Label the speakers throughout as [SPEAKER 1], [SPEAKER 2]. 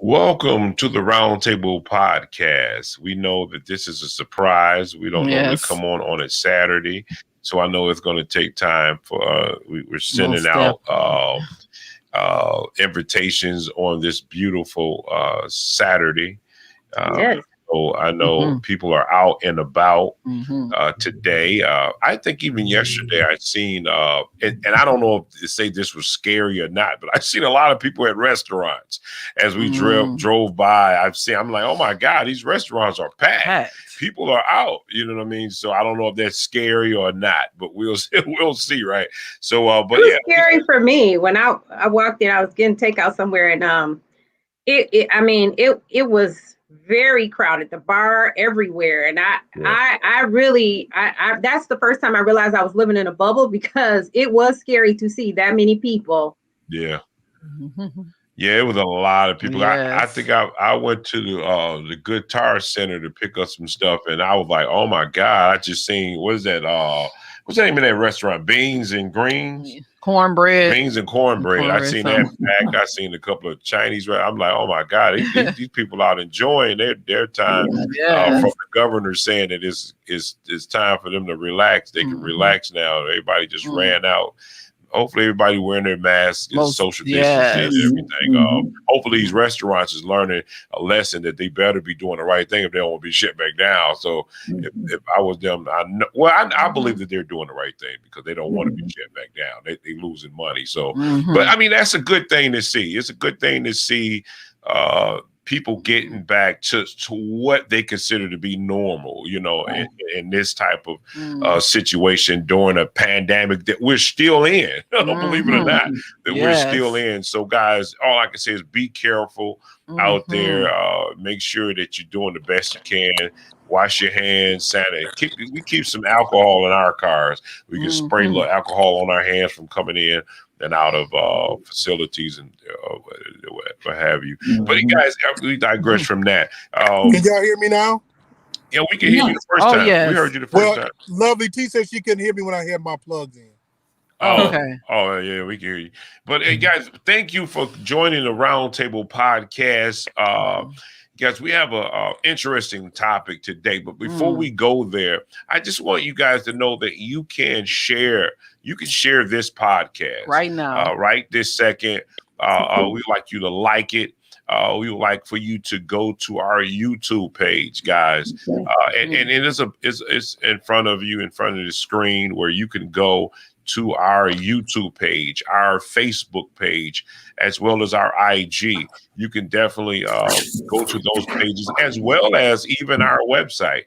[SPEAKER 1] Welcome to the Roundtable Podcast. We know that this is a surprise. We don't normally come on a Saturday, so I know it's going to take time for. We're sending out invitations on this beautiful Saturday.
[SPEAKER 2] Yes.
[SPEAKER 1] So I know people are out and about today. I think even yesterday I seen, and I don't know if to say this was scary or not, but I've seen a lot of people at restaurants as we drove by. I'm like, oh my God, these restaurants are packed. People are out. You know what I mean? So I don't know if that's scary or not, but we'll see, right? So, but
[SPEAKER 2] it was scary for me when I walked in. I was getting takeout somewhere, and it was very crowded, the bar everywhere. And I really that's the first time I realized I was living in a bubble, because it was scary to see that many people.
[SPEAKER 1] Yeah, it was a lot of people. I think I went to the Guitar Center to pick up some stuff, and I was like, oh my God, I just seen, what is that? What's the name of that restaurant? Beans and Greens?
[SPEAKER 3] Cornbread.
[SPEAKER 1] Beans and cornbread. I seen that back. I seen a couple of Chinese. I'm like, oh my God, these people out enjoying their time. From the governor saying that it's time for them to relax. They can relax now. Everybody just ran out. Hopefully everybody wearing their masks and social distancing and everything. Hopefully these restaurants is learning a lesson that they better be doing the right thing if they don't want to be shut back down. So if I was them, I believe that they're doing the right thing, because they don't want to be shut back down. They losing money. So, but I mean, that's a good thing to see. It's a good thing to see people getting back to what they consider to be normal, in this type of situation during a pandemic that we're still in. Believe it or not, that we're still in. So guys, all I can say is be careful out there. Make sure that you're doing the best you can. Wash your hands, we keep some alcohol in our cars. We can spray a little alcohol on our hands from coming in and out of facilities and what have you. But guys, we digress from that.
[SPEAKER 4] Can y'all hear me now?
[SPEAKER 1] Yeah, we can hear you the first time.
[SPEAKER 3] Yes.
[SPEAKER 1] We heard you the first time.
[SPEAKER 4] Lovely T said she couldn't hear me when I had my plugs in.
[SPEAKER 3] Okay.
[SPEAKER 1] Oh, yeah, we can hear you. But guys, thank you for joining the Roundtable Podcast. Guys, we have a interesting topic today, but before we go there, I just want you guys to know that you can share this podcast
[SPEAKER 3] right now,
[SPEAKER 1] right this second. We'd like you to like it. We would like for you to go to our YouTube page, guys, and it's in front of you, in front of the screen, where you can go to our YouTube page, our Facebook page, as well as our IG. You can definitely go to those pages, as well as even our website.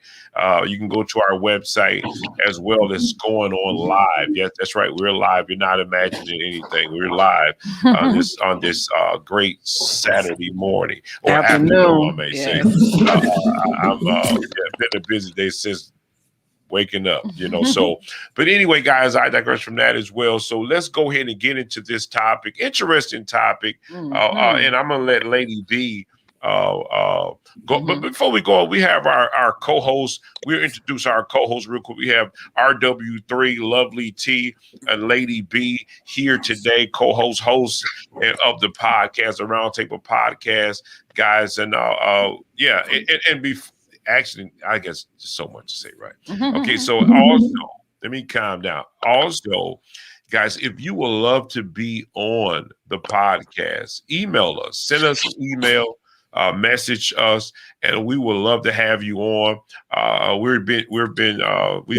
[SPEAKER 1] You can go to our website as well as going on live. Yes, that's right. We're live. You're not imagining anything. We're live on this great Saturday morning or afternoon, I may say. I've been a busy day since waking up, so, but anyway, guys, I digress from that as well. So let's go ahead and get into this topic, interesting topic. And I'm going to let Lady B go. But before we go, we have our co-host. We'll introduce our co-host real quick. We have RW3, Lovely T, and Lady B here today, hosts of the podcast, the Roundtable Podcast, guys. And actually, I guess there's so much to say, right? Okay, so also, let me calm down. Also, guys, if you would love to be on the podcast, email us, send us an email, message us, and we would love to have you on. We've been doing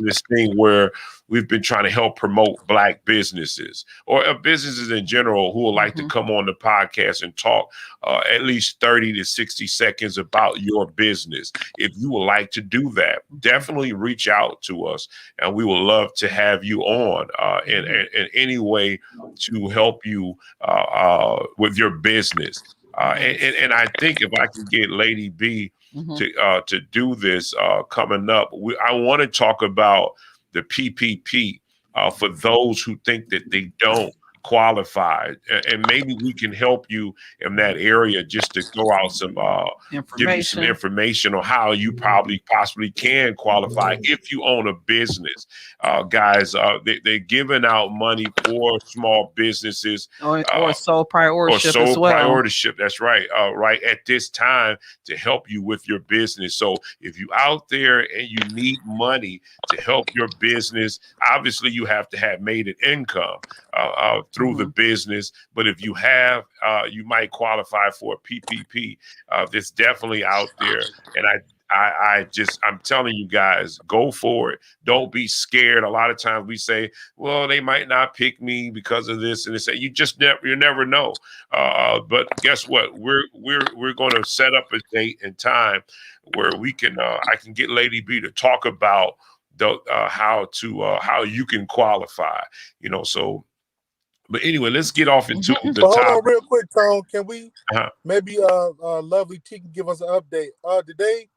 [SPEAKER 1] this thing where we've been trying to help promote Black businesses or businesses in general who would like to come on the podcast and talk at least 30 to 60 seconds about your business. If you would like to do that, definitely reach out to us, and we would love to have you on in any way to help you with your business. And I think if I can get Lady B to do this coming up. I want to talk about the PPP for those who think that they don't qualify, and maybe we can help you in that area, just to throw out some give you some information on how you possibly can qualify if you own a business. Guys, they're giving out money for small businesses
[SPEAKER 3] or sole proprietorship as well.
[SPEAKER 1] Proprietorship, that's right. Right at this time to help you with your business. So if you out there and you need money to help your business, obviously you have to have made an income through the business. But if you have, you might qualify for a PPP. That's definitely out there. And I'm telling you guys, go for it. Don't be scared. A lot of times we say, well, they might not pick me because of this and this. You never know. But guess what? We're going to set up a date and time where we can I can get Lady B to talk about how you can qualify. So. But anyway, let's get off into the
[SPEAKER 4] hold
[SPEAKER 1] topic.
[SPEAKER 4] on real quick, Tone. Can we maybe Lovely T can give us an update? Did they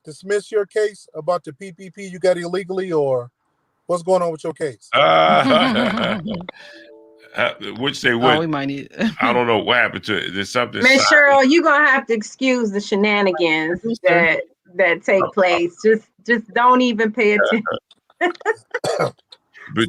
[SPEAKER 4] dismiss your case about the PPP you got illegally, or what's going on with your case?
[SPEAKER 1] Which they would.
[SPEAKER 3] We might need.
[SPEAKER 1] I don't know what happened to it. There's something.
[SPEAKER 2] Miss Cheryl, you're gonna have to excuse the shenanigans that take place. Just don't even pay attention.
[SPEAKER 1] But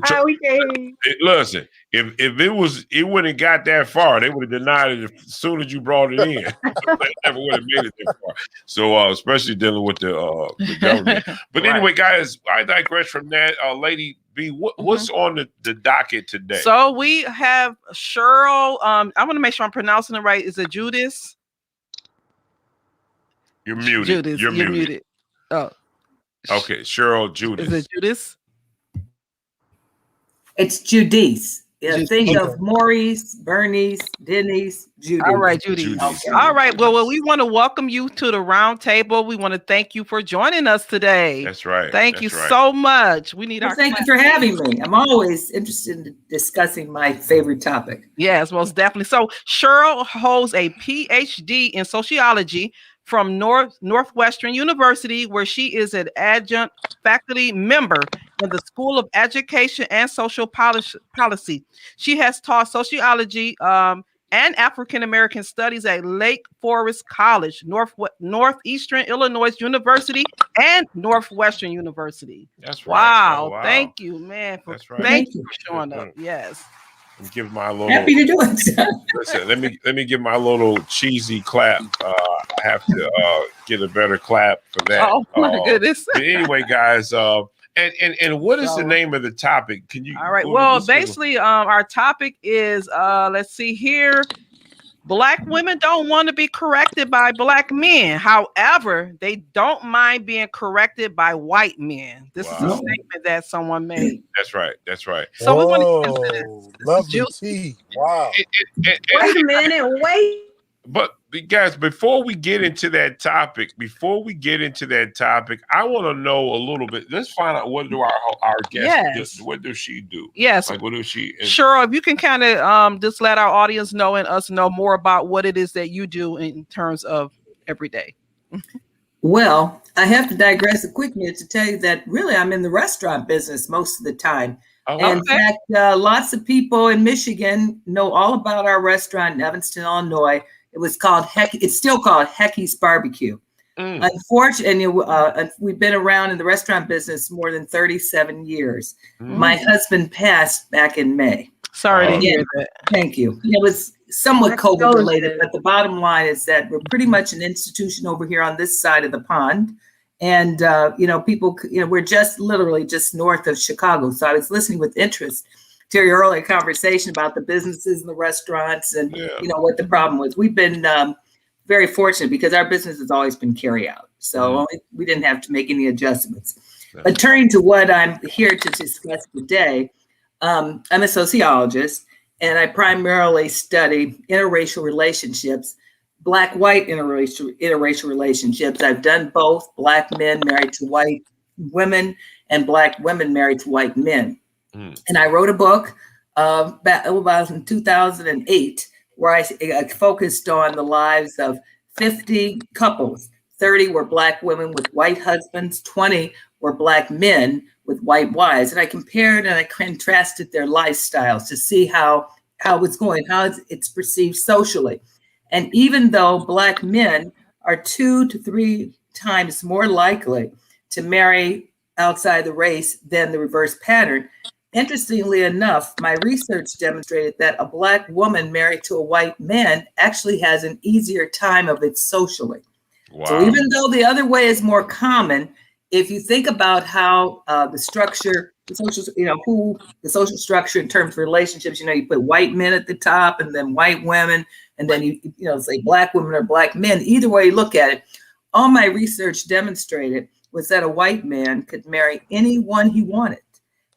[SPEAKER 1] listen, if it wouldn't have got that far, they would have denied it as soon as you brought it in. They never would have made it that far. So especially dealing with the government. But anyway, guys, I digress from that. Lady B, what's on the docket today?
[SPEAKER 3] So we have Cheryl. I want to make sure I'm pronouncing it right. Is it Judice?
[SPEAKER 1] You're muted.
[SPEAKER 3] Judice,
[SPEAKER 1] You're muted.
[SPEAKER 3] Oh.
[SPEAKER 1] Okay, Cheryl, Judice.
[SPEAKER 3] Is it Judice?
[SPEAKER 5] It's Judice. Yeah, think of Maurice, Bernice, Denise, Judice.
[SPEAKER 3] All right, Judice. Okay. All right. Well, we want to welcome you to the round table. We want to thank you for joining us today.
[SPEAKER 1] That's right.
[SPEAKER 3] Thank you so much. We need
[SPEAKER 5] thank you for having me. I'm always interested in discussing my favorite topic.
[SPEAKER 3] Yes, most definitely. So Cheryl holds a Ph.D. in sociology from Northwestern University, where she is an adjunct faculty member in the School of Education and Social Policy. She has taught sociology and African American studies at Lake Forest College, Northeastern Illinois University, and Northwestern University.
[SPEAKER 1] That's right.
[SPEAKER 3] Wow.
[SPEAKER 1] Oh, wow.
[SPEAKER 3] Thank you, man.
[SPEAKER 1] That's right.
[SPEAKER 3] Thank you for showing up. Yes.
[SPEAKER 1] Give my little.
[SPEAKER 5] Happy to do it.
[SPEAKER 1] Listen, let me give my little cheesy clap. I have to get a better clap for that.
[SPEAKER 3] Oh my goodness!
[SPEAKER 1] But anyway, guys, and what is the name of the topic? Can you?
[SPEAKER 3] All right. Well, basically, our topic is let's see here. Black women don't want to be corrected by Black men. However, they don't mind being corrected by white men. This is a statement that someone made.
[SPEAKER 1] That's right. That's right.
[SPEAKER 3] So we want to get into this.
[SPEAKER 4] Lovely tea. Wow.
[SPEAKER 2] Wait a minute. Wait.
[SPEAKER 1] But guys, before we get into that topic, I want to know a little bit. Let's find out what do our guest do. What does she do?
[SPEAKER 3] Yes.
[SPEAKER 1] Like, what does she?
[SPEAKER 3] Sure. If you can kind of just let our audience know and us know more about what it is that you do in terms of every day.
[SPEAKER 5] Well, I have to digress a quick minute to tell you that really I'm in the restaurant business most of the time.
[SPEAKER 1] Oh,
[SPEAKER 5] and in fact, lots of people in Michigan know all about our restaurant in Evanston, Illinois. It was called it's still called Hecky's Barbecue. Unfortunately, we've been around in the restaurant business more than 37 years. My husband passed back in May.
[SPEAKER 3] Sorry to hear that.
[SPEAKER 5] Thank you. It was somewhat COVID related, but the bottom line is that we're pretty much an institution over here on this side of the pond. And, people, we're just literally just north of Chicago. So I was listening with interest to your earlier conversation about the businesses and the restaurants and, what the problem was. We've been very fortunate because our business has always been carry out. So we didn't have to make any adjustments. But turning to what I'm here to discuss today, I'm a sociologist and I primarily study interracial relationships, Black-white interracial relationships. I've done both, Black men married to white women and Black women married to white men. And I wrote a book about in 2008 where I focused on the lives of 50 couples, 30 were Black women with white husbands, 20 were Black men with white wives. And I compared and I contrasted their lifestyles to see how it's going, how it's perceived socially. And even though Black men are 2 to 3 times more likely to marry outside the race than the reverse pattern, interestingly enough, my research demonstrated that a Black woman married to a white man actually has an easier time of it socially. Wow. So even though the other way is more common, if you think about how the structure, the social structure in terms of relationships, you put white men at the top and then white women, and then you say Black women or Black men. Either way you look at it, all my research demonstrated was that a white man could marry anyone he wanted.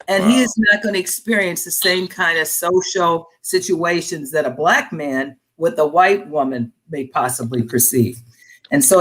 [SPEAKER 5] And he is not going to experience the same kind of social situations that a Black man with a white woman may possibly perceive. And so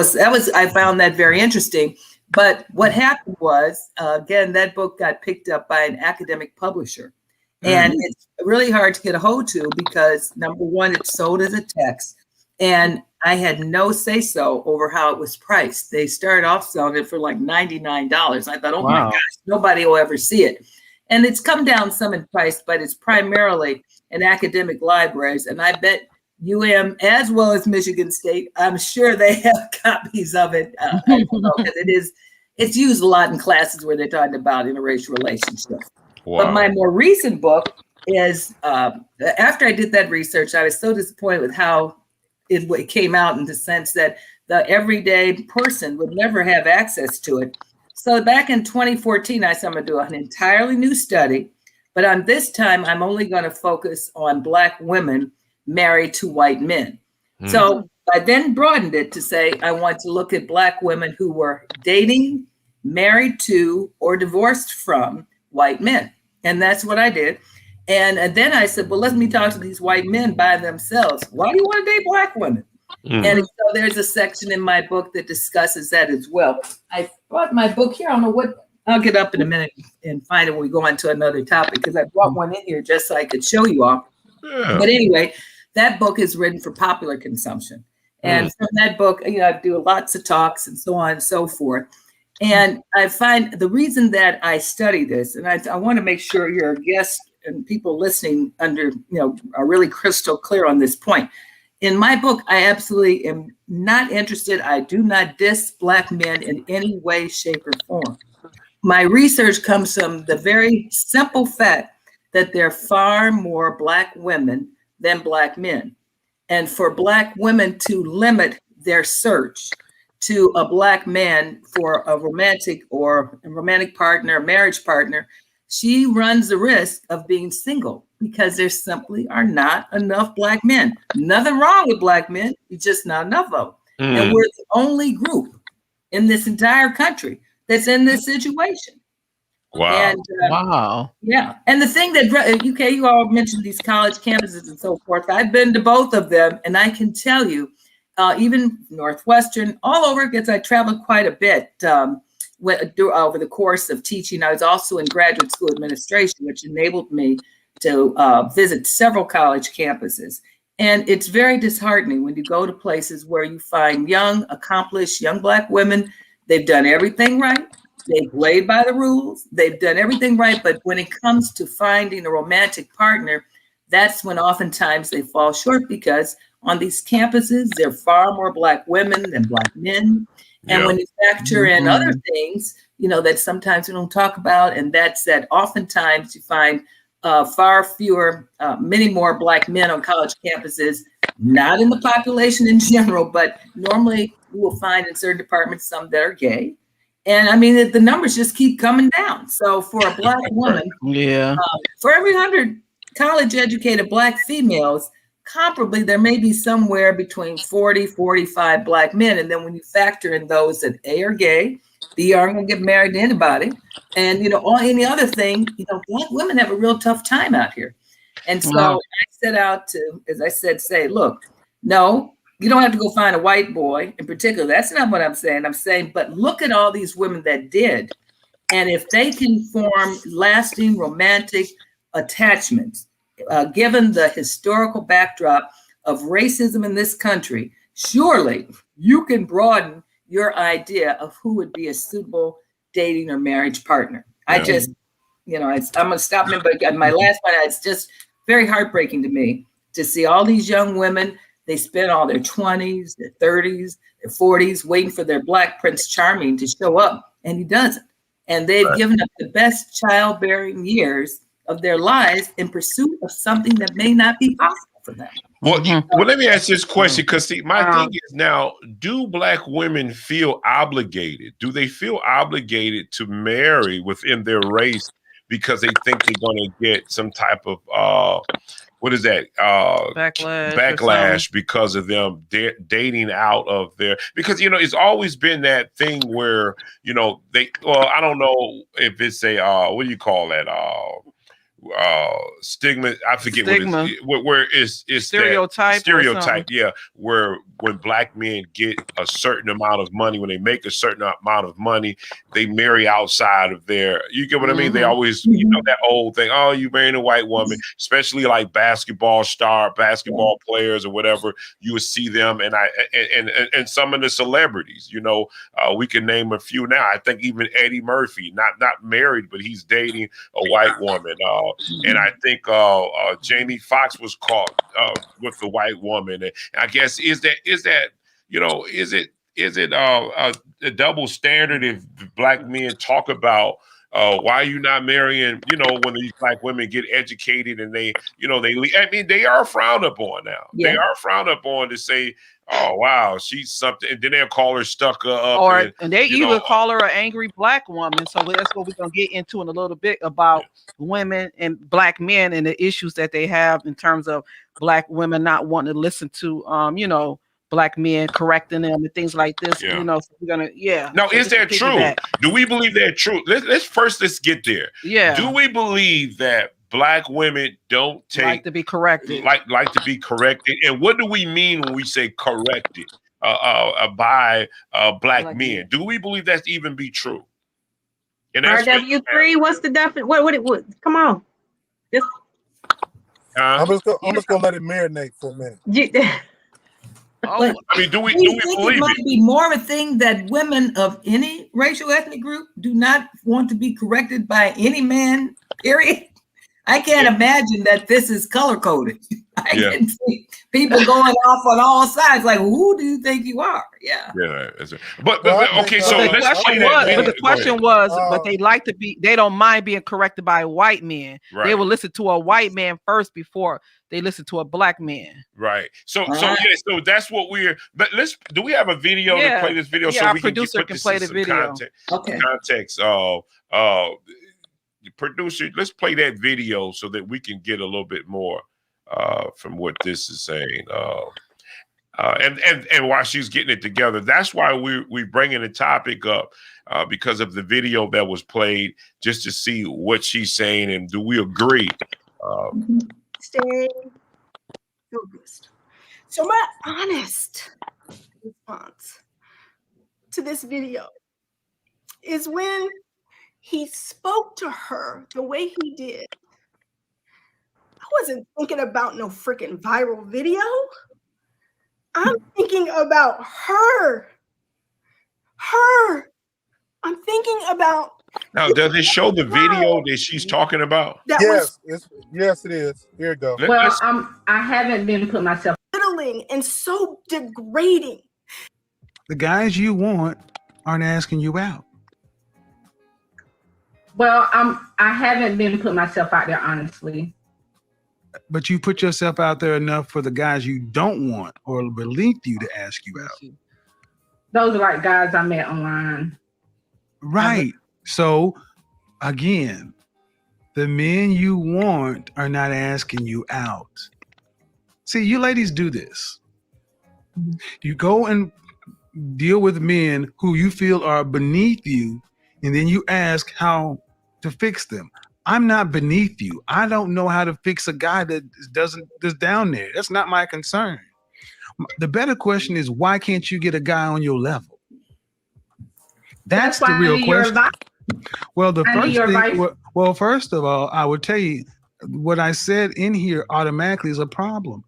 [SPEAKER 5] I found that very interesting. But what happened was, again, that book got picked up by an academic publisher. And it's really hard to get a hold to because, number one, it's sold as a text. And I had no say-so over how it was priced. They started off selling it for like $99. I thought, oh my gosh, nobody will ever see it. And it's come down some in price, but it's primarily in academic libraries. And I bet UM, as well as Michigan State, I'm sure they have copies of it. Because it's used a lot in classes where they're talking about interracial relationships. Wow. But my more recent book is, after I did that research, I was so disappointed with how it came out, in the sense that the everyday person would never have access to it. So back in 2014, I said, I'm going to do an entirely new study, but on this time, I'm only going to focus on Black women married to white men. So I then broadened it to say, I want to look at Black women who were dating, married to, or divorced from white men. And that's what I did. And then I said, well, let me talk to these white men by themselves. Why do you want to date Black women? And so there's a section in my book that discusses that as well. I brought my book here. I don't know what, I'll get up in a minute and find it when we go on to another topic, because I brought one in here just so I could show you all. Yeah. But anyway, that book is written for popular consumption. And from that book, I do lots of talks and so on and so forth. And I find the reason that I study this, and I want to make sure your guests and people listening are really crystal clear on this point. In my book, I absolutely am not interested. I do not diss Black men in any way, shape, or form. My research comes from the very simple fact that there are far more Black women than Black men. And for Black women to limit their search to a Black man for a romantic partner, marriage partner, she runs the risk of being single, because there simply are not enough Black men. Nothing wrong with Black men, it's just not enough of them. And we're the only group in this entire country that's in this situation.
[SPEAKER 1] Wow.
[SPEAKER 5] And, wow. Yeah. And the thing that, you all mentioned these college campuses and so forth. I've been to both of them, and I can tell you, even Northwestern, all over, because I traveled quite a bit over the course of teaching. I was also in graduate school administration, which enabled me to visit several college campuses. And it's very disheartening when you go to places where you find young, accomplished, young Black women. They've done everything right. They've played by the rules. They've done everything right. But when it comes to finding a romantic partner, that's when oftentimes they fall short, because on these campuses, there are far more Black women than Black men. And when you factor in other things, that sometimes we don't talk about, and that's that oftentimes you find many more Black men on college campuses, not in the population in general, but normally you will find in certain departments some that are gay. And I mean, the numbers just keep coming down. So for a Black woman, for every 100 college educated Black females, comparably, there may be somewhere between 40, 45 Black men. And then when you factor in those that A, are gay, B, aren't going to get married to anybody, and, any other thing, Black women have a real tough time out here. And so I set out to, as I said, say, look, no, you don't have to go find a white boy in particular. That's not what I'm saying. I'm saying, but look at all these women that did. And if they can form lasting romantic attachments, given the historical backdrop of racism in this country, surely you can broaden your idea of who would be a suitable dating or marriage partner. I just, I'm going to stop me, but my last one, it's just very heartbreaking to me to see all these young women. They spend all their 20s, their 30s, their 40s waiting for their Black Prince Charming to show up, and he doesn't. And they've given up the best childbearing years of their lives in pursuit of something that may not be possible for them.
[SPEAKER 1] Well, let me ask this question, because my thing is now, do Black women feel obligated? Do they feel obligated to marry within their race because they think they're going to get some type of what is that? Backlash because of them dating out of their, because, it's always been that thing where, I don't know if it's a, what do you call that? Stigma. I forget where it's
[SPEAKER 3] stereotype.
[SPEAKER 1] Yeah. Where when Black men get a certain amount of money, when they make a certain amount of money, they marry outside of their, you get what I mean? They always, that old thing, oh, you marrying a white woman, especially like basketball players or whatever, you would see them. And some of the celebrities, we can name a few now. I think even Eddie Murphy, not married, but he's dating a white woman. And I think Jamie Foxx was caught with the white woman. And I guess is it a double standard if Black men talk about why are you not marrying? When these Black women get educated and they leave. I mean, they are frowned upon now. Yeah. They are frowned upon to say, oh wow, she's something, and then they'll call her stuck up,
[SPEAKER 3] and they even call her an angry Black woman. So that's what we're gonna get into in a little bit about women and Black men and the issues that they have in terms of Black women not wanting to listen to Black men correcting them and things like this. So we're gonna
[SPEAKER 1] Now, is that true? Do we believe that true? Let's get there.
[SPEAKER 3] Yeah.
[SPEAKER 1] Do we believe that Black women don't
[SPEAKER 3] like to be corrected?
[SPEAKER 1] Like to be corrected. And what do we mean when we say corrected by Black men? Do we believe that's even be true? And
[SPEAKER 2] RW3, what's the definition? What it was? Come on.
[SPEAKER 4] I'm just gonna let it marinate for a minute.
[SPEAKER 1] I mean, do we
[SPEAKER 5] think
[SPEAKER 1] believe
[SPEAKER 5] it might be more of a thing that women of any racial ethnic group do not want to be corrected by any man, period? I can't imagine that this is color coded. I can see people going off on all sides. Like, who do you think you are? Yeah.
[SPEAKER 1] But okay. So
[SPEAKER 3] the question was, but they like to be. They don't mind being corrected by white men. Right. They will listen to a white man first before they listen to a Black man.
[SPEAKER 1] Right. So that's what we're. But do we have a video to play this video?
[SPEAKER 3] So our producer can play the video.
[SPEAKER 1] Context. Producer, let's play that video so that we can get a little bit more from what this is saying. And while she's getting it together, that's why we're bringing the topic up because of the video that was played, just to see what she's saying and do we agree?
[SPEAKER 6] Stay focused. So my honest response to this video is when he spoke to her the way he did. I wasn't thinking about no freaking viral video. I'm thinking about her. I'm thinking about.
[SPEAKER 1] Now, does it show the video that she's talking about?
[SPEAKER 4] Yes, it is. Here it goes.
[SPEAKER 2] Well, I haven't been put myself.
[SPEAKER 6] Littling and so degrading.
[SPEAKER 7] The guys you want aren't asking you out.
[SPEAKER 2] Well, I haven't been put myself out there, honestly.
[SPEAKER 7] But you put yourself out there enough for the guys you don't want or beneath you to ask you out.
[SPEAKER 2] Those are like guys I met online.
[SPEAKER 7] Right. So, again, the men you want are not asking you out. See, you ladies do this. You go and deal with men who you feel are beneath you, and then you ask how to fix them. I'm not beneath you. I don't know how to fix a guy that's down there. That's not my concern. The better question is, why can't you get a guy on your level? That's the real question. Well, first of all, I would tell you what I said in here automatically is a problem.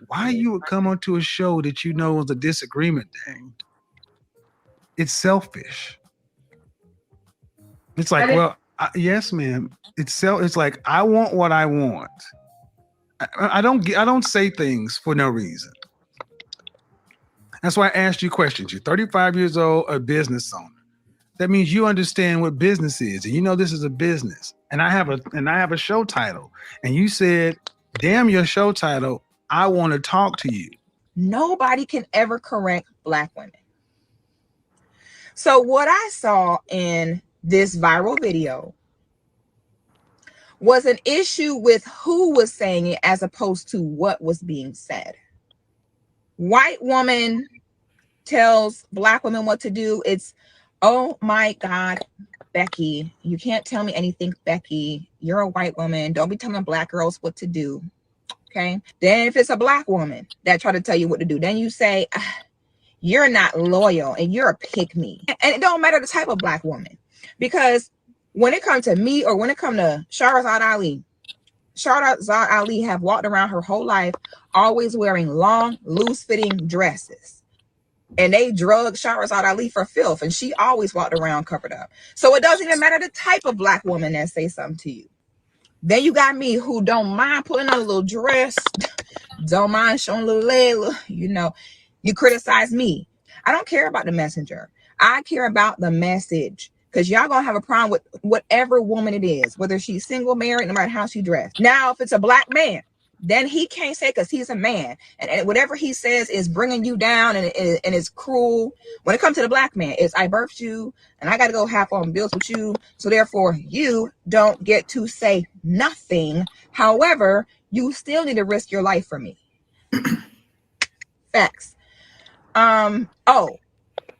[SPEAKER 7] Why you would come onto a show that you know is a disagreement day? it's selfish. It's like, well, yes, ma'am. It's like, I want what I want. I don't say things for no reason. That's why I asked you questions. You're 35 years old, a business owner. That means you understand what business is, and you know this is a business. And I have a show title, and you said, "Damn your show title! I want to talk to you."
[SPEAKER 8] Nobody can ever correct Black women. So what I saw in this viral video was an issue with who was saying it as opposed to what was being said. White woman tells Black women what to do. It's, oh my God, Becky, you can't tell me anything, Becky. You're a white woman. Don't be telling Black girls what to do. Okay. Then if it's a Black woman that try to tell you what to do, then you say, you're not loyal and you're a pick-me. And it don't matter the type of Black woman, because when it comes to me or when it comes to Shahrazad Ali have walked around her whole life always wearing long, loose-fitting dresses. And they drug Shahrazad Ali for filth, and she always walked around covered up. So it doesn't even matter the type of Black woman that say something to you. Then you got me who don't mind putting on a little dress, don't mind showing a little leg, you know. You criticize me. I don't care about the messenger. I care about the message, because y'all gonna have a problem with whatever woman it is, whether she's single, married, no matter how she dressed. Now, if it's a Black man, then he can't say, because he's a man, and whatever he says is bringing you down and it's cruel. When it comes to the Black man, it's, I birthed you and I got to go half on bills with you, so therefore you don't get to say nothing. However, you still need to risk your life for me. Facts. You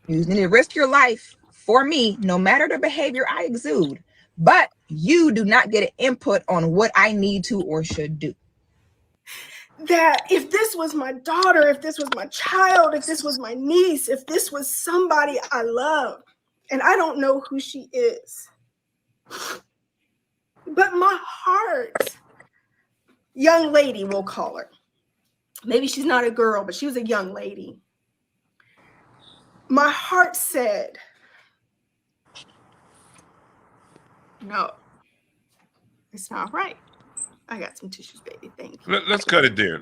[SPEAKER 8] need to risk your life for me, no matter the behavior I exude, but you do not get an input on what I need to or should do.
[SPEAKER 6] That if this was my daughter, if this was my child, if this was my niece, if this was somebody I love, and I don't know who she is, but my heart, young lady, we'll call her. Maybe she's not a girl, but she was a young lady. My heart said, no, it's not right. I got some tissues, baby. Thank you.
[SPEAKER 1] Let's cut it there.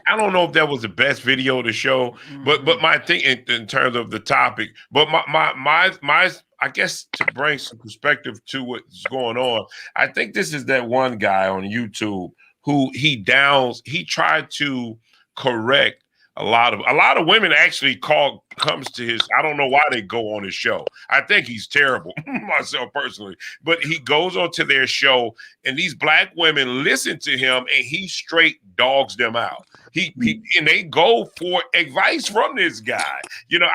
[SPEAKER 1] I don't know if that was the best video to show, but my thing in terms of the topic, but my I guess to bring some perspective to what's going on, I think this is that one guy on YouTube who he tried to correct a lot of women actually comes to his, I don't know why they go on his show. I think he's terrible myself personally, but he goes onto their show and these Black women listen to him and he straight dogs them out. And they go for advice from this guy. You know,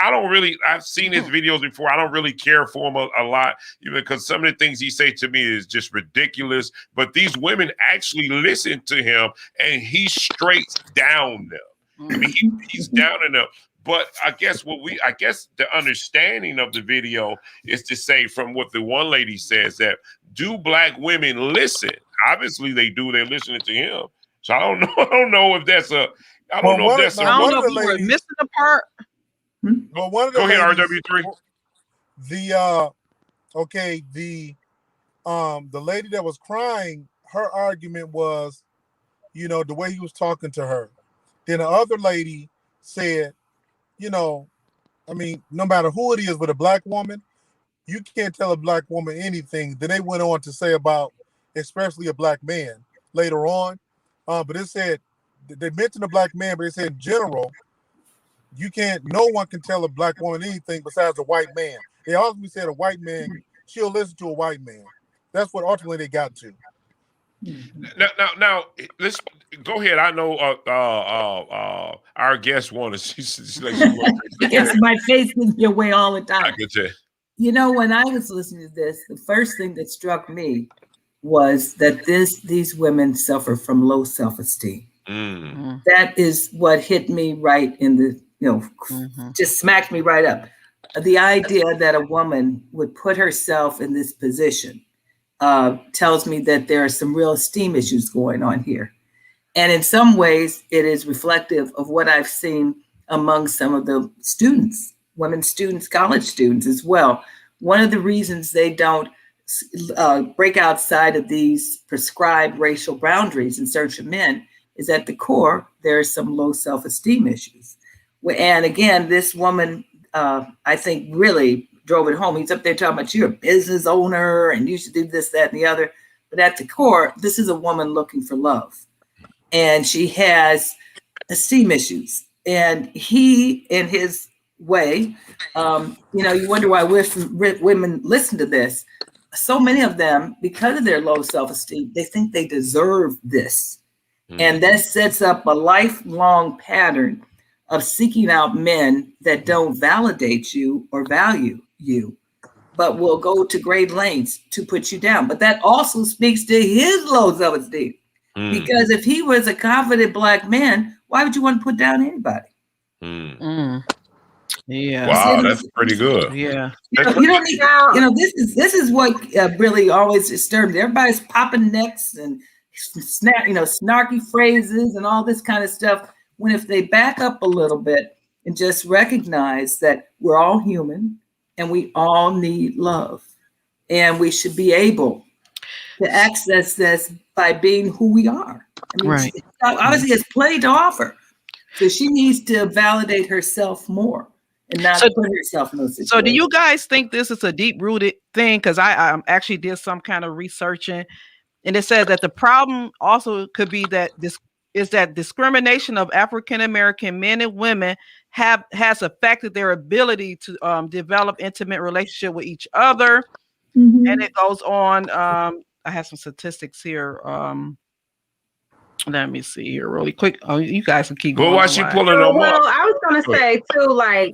[SPEAKER 1] I've seen his videos before. I don't really care for him a lot, because some of the things he say to me is just ridiculous, but these women actually listen to him and he straight down them. I mean, he's down in them. But I guess the understanding of the video is to say, from what the one lady says, that do Black women listen? Obviously they do. They're listening to him. So I don't know if that's a. I don't know if
[SPEAKER 3] you were missing the part.
[SPEAKER 4] Well, one of the
[SPEAKER 1] go ahead,
[SPEAKER 4] ladies,
[SPEAKER 1] RW3.
[SPEAKER 4] The lady that was crying, her argument was, the way he was talking to her. Then the other lady said, no matter who it is, with a Black woman, you can't tell a Black woman anything. Then they went on to say about, especially a Black man later on. But it said, they mentioned a Black man, but it said in general, no one can tell a Black woman anything besides a white man. They also said a white man, she'll listen to a white man. That's what ultimately they got to.
[SPEAKER 1] Now, let's go ahead. I know our guest wanted.
[SPEAKER 5] Yes, my face is your way all the time.
[SPEAKER 1] I can tell.
[SPEAKER 5] When I was listening to this, the first thing that struck me was that these women suffer from low self-esteem. Mm. That is what hit me right in the, just smacked me right up. The idea that a woman would put herself in this position tells me that there are some real esteem issues going on here. And in some ways, it is reflective of what I've seen among some of the students women students, college students as well. One of the reasons they don't break outside of these prescribed racial boundaries in search of men is at the core, there are some low self-esteem issues. And again, this woman, I think, really drove it home. He's up there talking about you're a business owner and you should do this, that, and the other. But at the core, this is a woman looking for love. And she has esteem issues. And he, in his way, you wonder why women listen to this. So many of them, because of their low self-esteem, they think they deserve this. And that sets up a lifelong pattern of seeking out men that don't validate you or value you, but will go to great lengths to put you down. But that also speaks to his low self-esteem. Because if he was a confident Black man, why would you want to put down anybody?
[SPEAKER 3] Yeah.
[SPEAKER 1] Wow, that's pretty good.
[SPEAKER 3] Yeah.
[SPEAKER 5] You don't need, this is what really always disturbs me. Everybody's popping necks and snarky phrases and all this kind of stuff. When if they back up a little bit and just recognize that we're all human and we all need love, and we should be able to access this by being who we are. I mean,
[SPEAKER 3] right.
[SPEAKER 5] Obviously, has plenty to offer, so she needs to validate herself more and not put herself in those situations.
[SPEAKER 3] So, do you guys think this is a deep-rooted thing? Because I actually did some kind of researching, and it said that the problem also could be that discrimination of African American men and women has affected their ability to develop intimate relationship with each other. And it goes on. I have some statistics here. Let me see here really quick. Oh, you guys can keep going.
[SPEAKER 1] Well, why she pulling them up?
[SPEAKER 2] Well, I was going to say too, like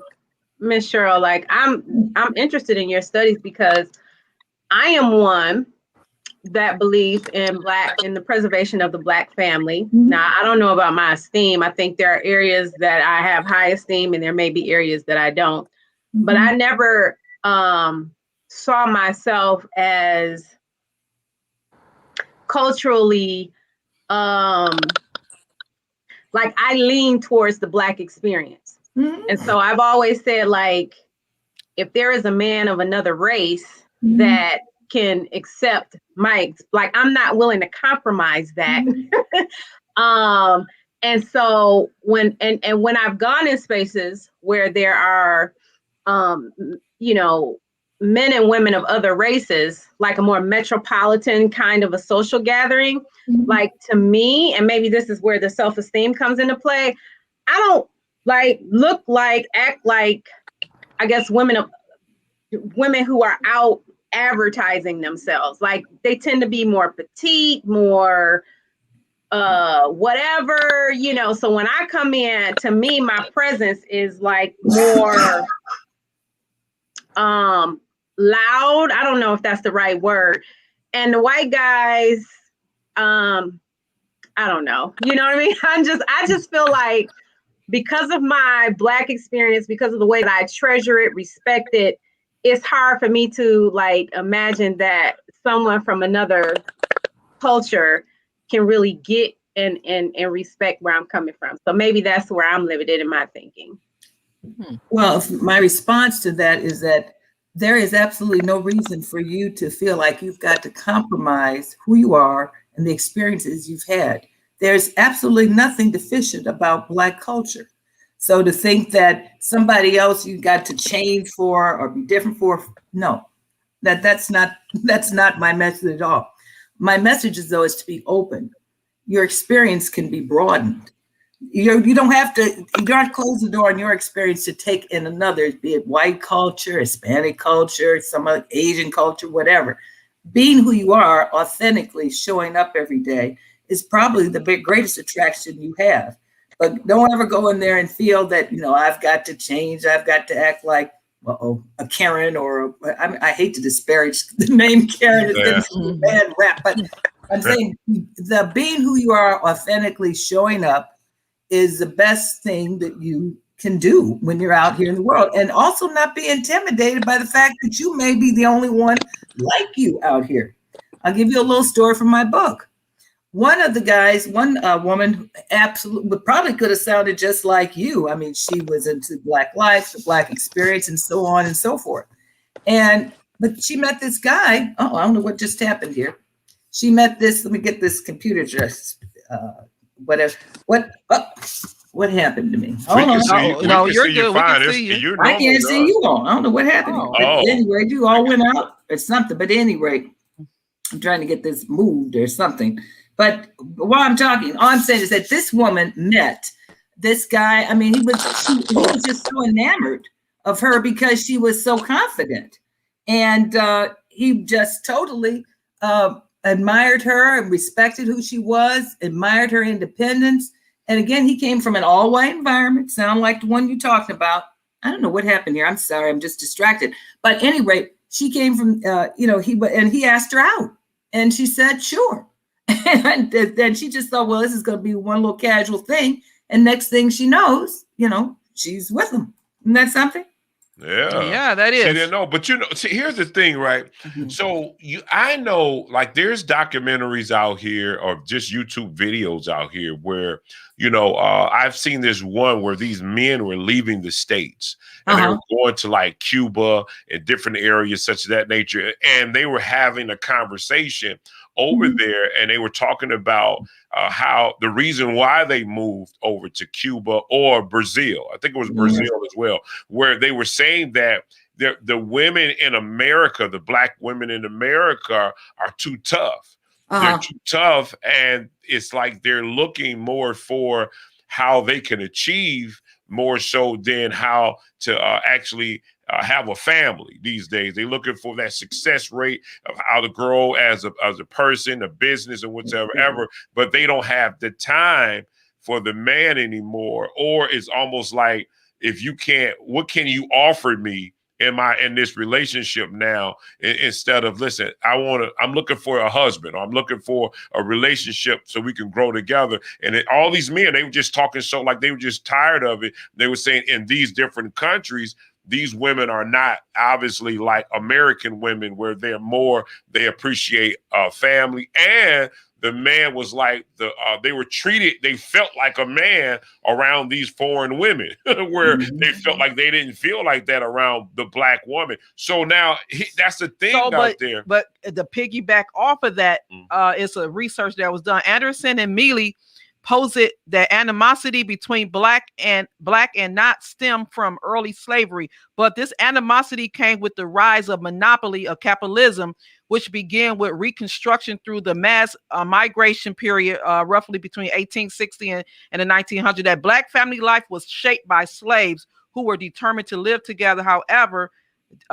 [SPEAKER 2] Miss Cheryl, like I'm interested in your studies because I am one that believes in the preservation of the Black family. Now, I don't know about my esteem. I think there are areas that I have high esteem and there may be areas that I don't. But I never saw myself as culturally, like I lean towards the Black experience. And so I've always said, like, if there is a man of another race that can accept like I'm not willing to compromise that. And so when I've gone in spaces where there are men and women of other races, like a more metropolitan kind of a social gathering, like to me, and maybe this is where the self-esteem comes into play, I don't act like, I guess, women who are out advertising themselves. Like they tend to be more petite, more whatever, so when I come in, to me, my presence is like more loud. I don't know if that's the right word. And the white guys, I don't know. You know what I mean? I just feel like because of my Black experience, because of the way that I treasure it, respect it, it's hard for me to like imagine that someone from another culture can really get and respect where I'm coming from. So maybe that's where I'm limited in my thinking.
[SPEAKER 5] Well, my response to that is that there is absolutely no reason for you to feel like you've got to compromise who you are and the experiences you've had. There's absolutely nothing deficient about Black culture. So to think that somebody else you got to change for or be different for, no, that's not my message at all. My message is though is to be open. Your experience can be broadened. You don't have to close the door on your experience to take in another, be it white culture, Hispanic culture, some other Asian culture, whatever. Being who you are, authentically showing up every day is probably the greatest attraction you have. But don't ever go in there and feel that, I've got to change. I've got to act like, a Karen I hate to disparage the name Karen. It's a bad rap, but I'm saying the being who you are, authentically showing up is the best thing that you can do when you're out here in the world. And also not be intimidated by the fact that you may be the only one like you out here. I'll give you a little story from my book. one of the guys, one woman, absolutely probably could have sounded just like you. I mean, she was into Black life, the Black experience, and so on and so forth. But she met this guy. Oh, I don't know what just happened here. She met this. Let me get this computer just whatever. What happened to me?
[SPEAKER 3] No, you're good. We can see you.
[SPEAKER 5] I can't see you on. I don't know what happened. But anyway, you all went out or something. But anyway, I'm trying to get this moved or something. But while I'm talking, all I'm saying is that this woman met this guy. I mean, he was just so enamored of her because she was so confident. And he just totally admired her and respected who she was, admired her independence. And again, he came from an all-white environment, sound like the one you talked about. I don't know what happened here. I'm sorry, I'm just distracted. But anyway, she came from, he asked her out. And she said, sure. And then she just thought, well, this is going to be one little casual thing. And next thing she knows, she's with him. Isn't that something?
[SPEAKER 1] Yeah,
[SPEAKER 3] that is.
[SPEAKER 1] No, but here's the thing, right? Mm-hmm. So I know, like, there's documentaries out here or just YouTube videos out here where, I've seen this one where these men were leaving the States and they were going to like Cuba and different areas such as that nature, and they were having a conversation over there, and they were talking about how the reason why they moved over to Cuba or Brazil, I think it was Brazil as well, where they were saying that the women in America, the Black women in America, are too tough. They're too tough, and it's like they're looking more for how they can achieve more so than how to actually have a family these days. They're looking for that success rate of how to grow as a person, a business, and whatever, but they don't have the time for the man anymore. Or it's almost like, if you can't, what can you offer me in this relationship now? Instead of, listen, I'm looking for a husband, or I'm looking for a relationship so we can grow together. And all these men, they were just talking so like they were just tired of it. They were saying in these different countries, these women are not obviously like American women, where they appreciate family. And the man was like they felt like a man around these foreign women, where they felt like they didn't feel like that around the Black woman. So now that's the thing out there.
[SPEAKER 3] But the piggyback off of that is a research that was done. Anderson and Mealy posit that animosity between black and not stem from early slavery, but this animosity came with the rise of monopoly of capitalism, which began with Reconstruction through the mass migration period, roughly between 1860 and the 1900s. That Black family life was shaped by slaves who were determined to live together. However,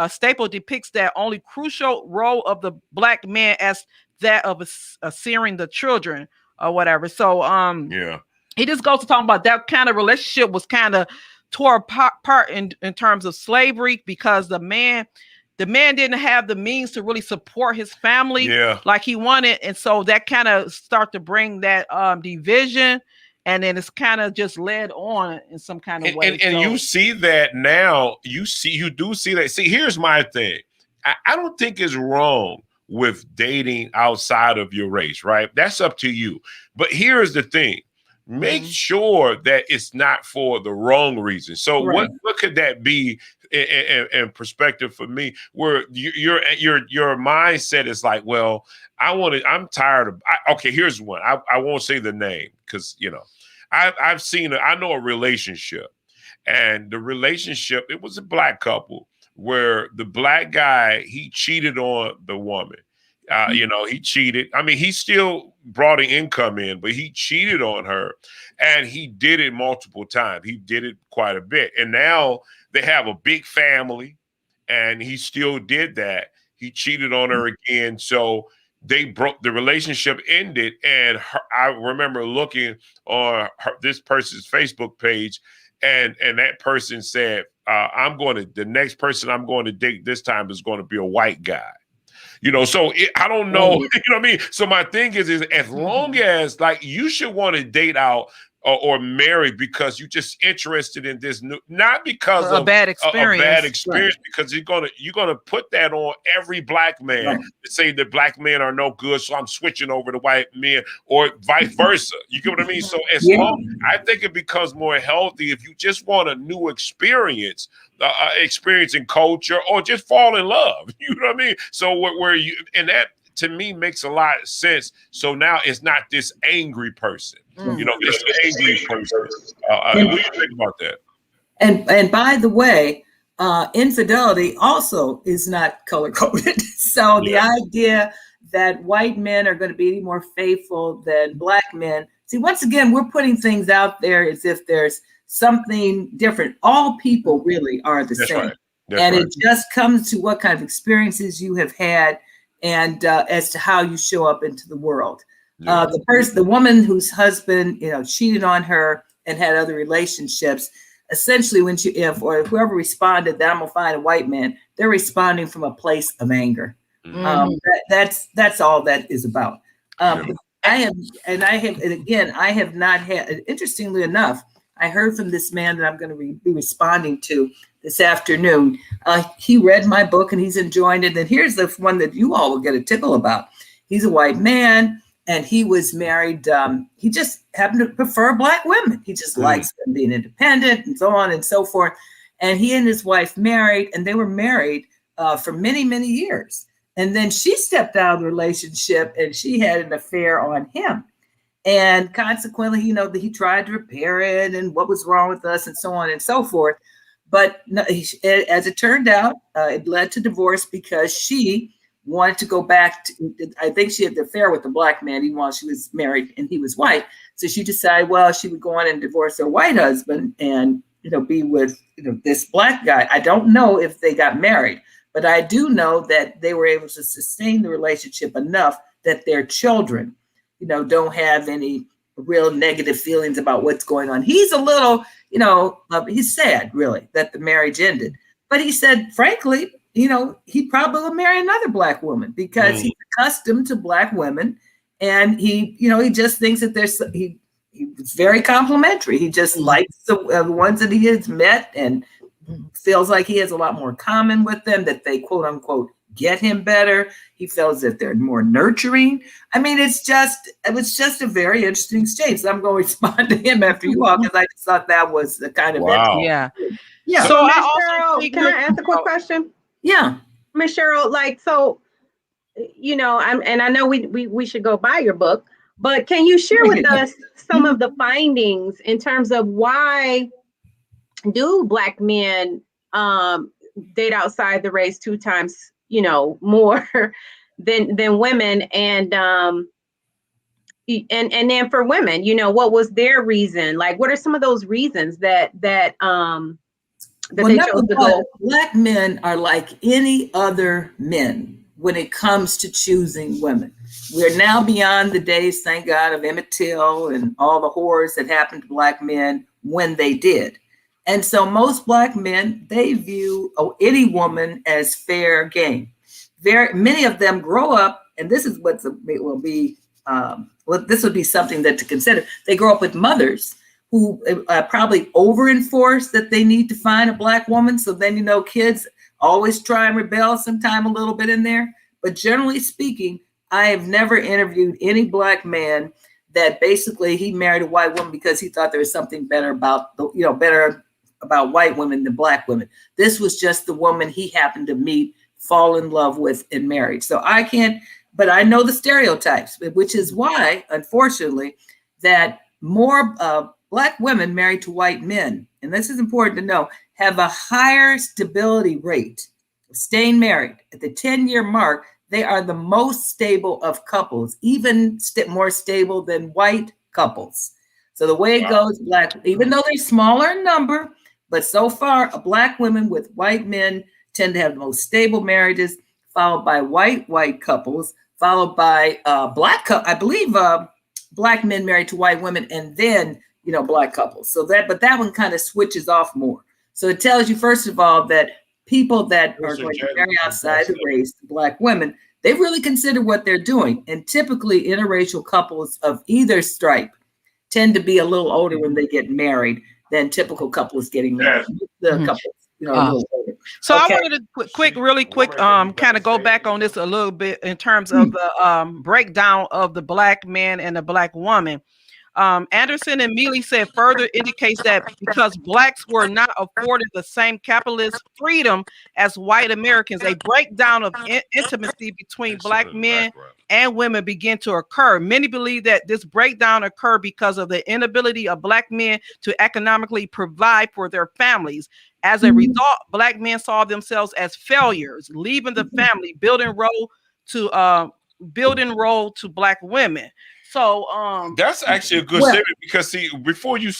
[SPEAKER 3] Staple depicts that only crucial role of the Black man as that of searing the children or whatever. So he just goes to talk about that kind of relationship was kind of tore apart in terms of slavery, because the man didn't have the means to really support his family like he wanted. And so that kind of start to bring that division, and then it's kind of just led on in some kind of way.
[SPEAKER 1] And you see that now, you do see that. See, here's my thing. I don't think it's wrong with dating outside of your race, right? That's up to you. But here's the thing. Make sure that it's not for the wrong reason. So what could that be in perspective for me, where your mindset is like, well, I'm tired of, okay, here's one. I won't say the name because, I know a relationship, and the relationship, it was a Black couple where the Black guy, he cheated on the woman. He cheated. I mean, he still brought an income in, but he cheated on her, and he did it multiple times. He did it quite a bit. And now they have a big family, and he still did that. He cheated on her again. So the relationship ended. And I remember looking on this person's Facebook page, and that person said, the next person I'm going to date this time is going to be a white guy. So I don't know, you know what I mean? So my thing is as long as, like, you should want to date out or marry because you're just interested in this new, not because of
[SPEAKER 3] a bad experience,
[SPEAKER 1] right. Because you're gonna put that on every black man, right. To say that black men are no good, so I'm switching over to white men, or vice versa. You get what I mean? So as long, I think it becomes more healthy if you just want a new experience, experiencing culture, or just fall in love. You know what I mean? So where you, and that to me makes a lot of sense. So now it's not this angry person. You know, this angry person. What do you think about that?
[SPEAKER 5] And by the way, infidelity also is not color coded. So the idea that white men are going to be any more faithful than black men. See, once again, we're putting things out there as if there's something different. All people really are the same. Right. And it just comes to what kind of experiences you have had and as to how you show up into the world. The woman whose husband, cheated on her and had other relationships, essentially when or whoever responded that I'm gonna find a white man, they're responding from a place of anger. That's all that is about. I have not had, interestingly enough, I heard from this man that I'm going to be responding to this afternoon. He read my book and he's enjoying it. And here's the one that you all will get a tickle about. He's a white man and he was married. He just happened to prefer black women. He just likes them being independent and so on and so forth. And he and his wife married, and they were married for many, many years. And then she stepped out of the relationship and she had an affair on him. And consequently, he tried to repair it and what was wrong with us and so on and so forth. But as it turned out, it led to divorce because she wanted to go back to, I think she had the affair with the black man even while she was married and he was white. So she decided, well, she would go on and divorce her white husband and, be with, this black guy. I don't know if they got married, but I do know that they were able to sustain the relationship enough that their children, don't have any real negative feelings about what's going on. He's a little, he's sad really that the marriage ended, but he said, frankly, he probably will marry another black woman because he's accustomed to black women. And he just thinks that he was very complimentary. He just likes the ones that he has met and feels like he has a lot more common with them, that they quote unquote get him better. He feels that they're more nurturing. I mean, it was just a very interesting exchange. So I'm going to respond to him after you all because I just thought that was the kind of
[SPEAKER 3] Yeah.
[SPEAKER 2] So Cheryl, can I ask a quick question?
[SPEAKER 5] Yeah,
[SPEAKER 2] Miss Cheryl, I know we should go buy your book, but can you share with us some of the findings in terms of why do black men date outside the race 2 times, more than women, and then for women, what was their reason? Like, what are some of those reasons that they chose to go?
[SPEAKER 5] Black men are like any other men when it comes to choosing women. We're now beyond the days, thank God, of Emmett Till and all the horrors that happened to black men when they did. And so most black men, they view any woman as fair game. Many of them grow up, and this is this would be something that to consider. They grow up with mothers who probably over-enforce that they need to find a black woman. So then, kids always try and rebel sometime a little bit in there. But generally speaking, I have never interviewed any black man that basically he married a white woman because he thought there was something better about about white women than black women. This was just the woman he happened to meet, fall in love with, and married. So but I know the stereotypes, which is why, unfortunately, that more black women married to white men, and this is important to know, have a higher stability rate of staying married. At the 10-year mark, they are the most stable of couples, even more stable than white couples. So the way it goes, even though they're smaller in number, but so far, black women with white men tend to have the most stable marriages, followed by white couples, followed by black men married to white women, and then black couples. But that one kind of switches off more. So it tells you, first of all, that people that are going to marry outside the race, black women, they really consider what they're doing. And typically interracial couples of either stripe tend to be a little older when they get married than typical couples getting married. The couples, a little older.
[SPEAKER 3] So I wanted to really quick, kind of go back on this a little bit in terms of the breakdown of the Black man and the Black woman. Anderson and Mealy said further indicates that because Blacks were not afforded the same capitalist freedom as white Americans, a breakdown of intimacy between Black men and women began to occur. Many believe that this breakdown occurred because of the inability of Black men to economically provide for their families. As a result, Black men saw themselves as failures, leaving the family, building role to Black women. So
[SPEAKER 1] that's actually a good statement, because see, before you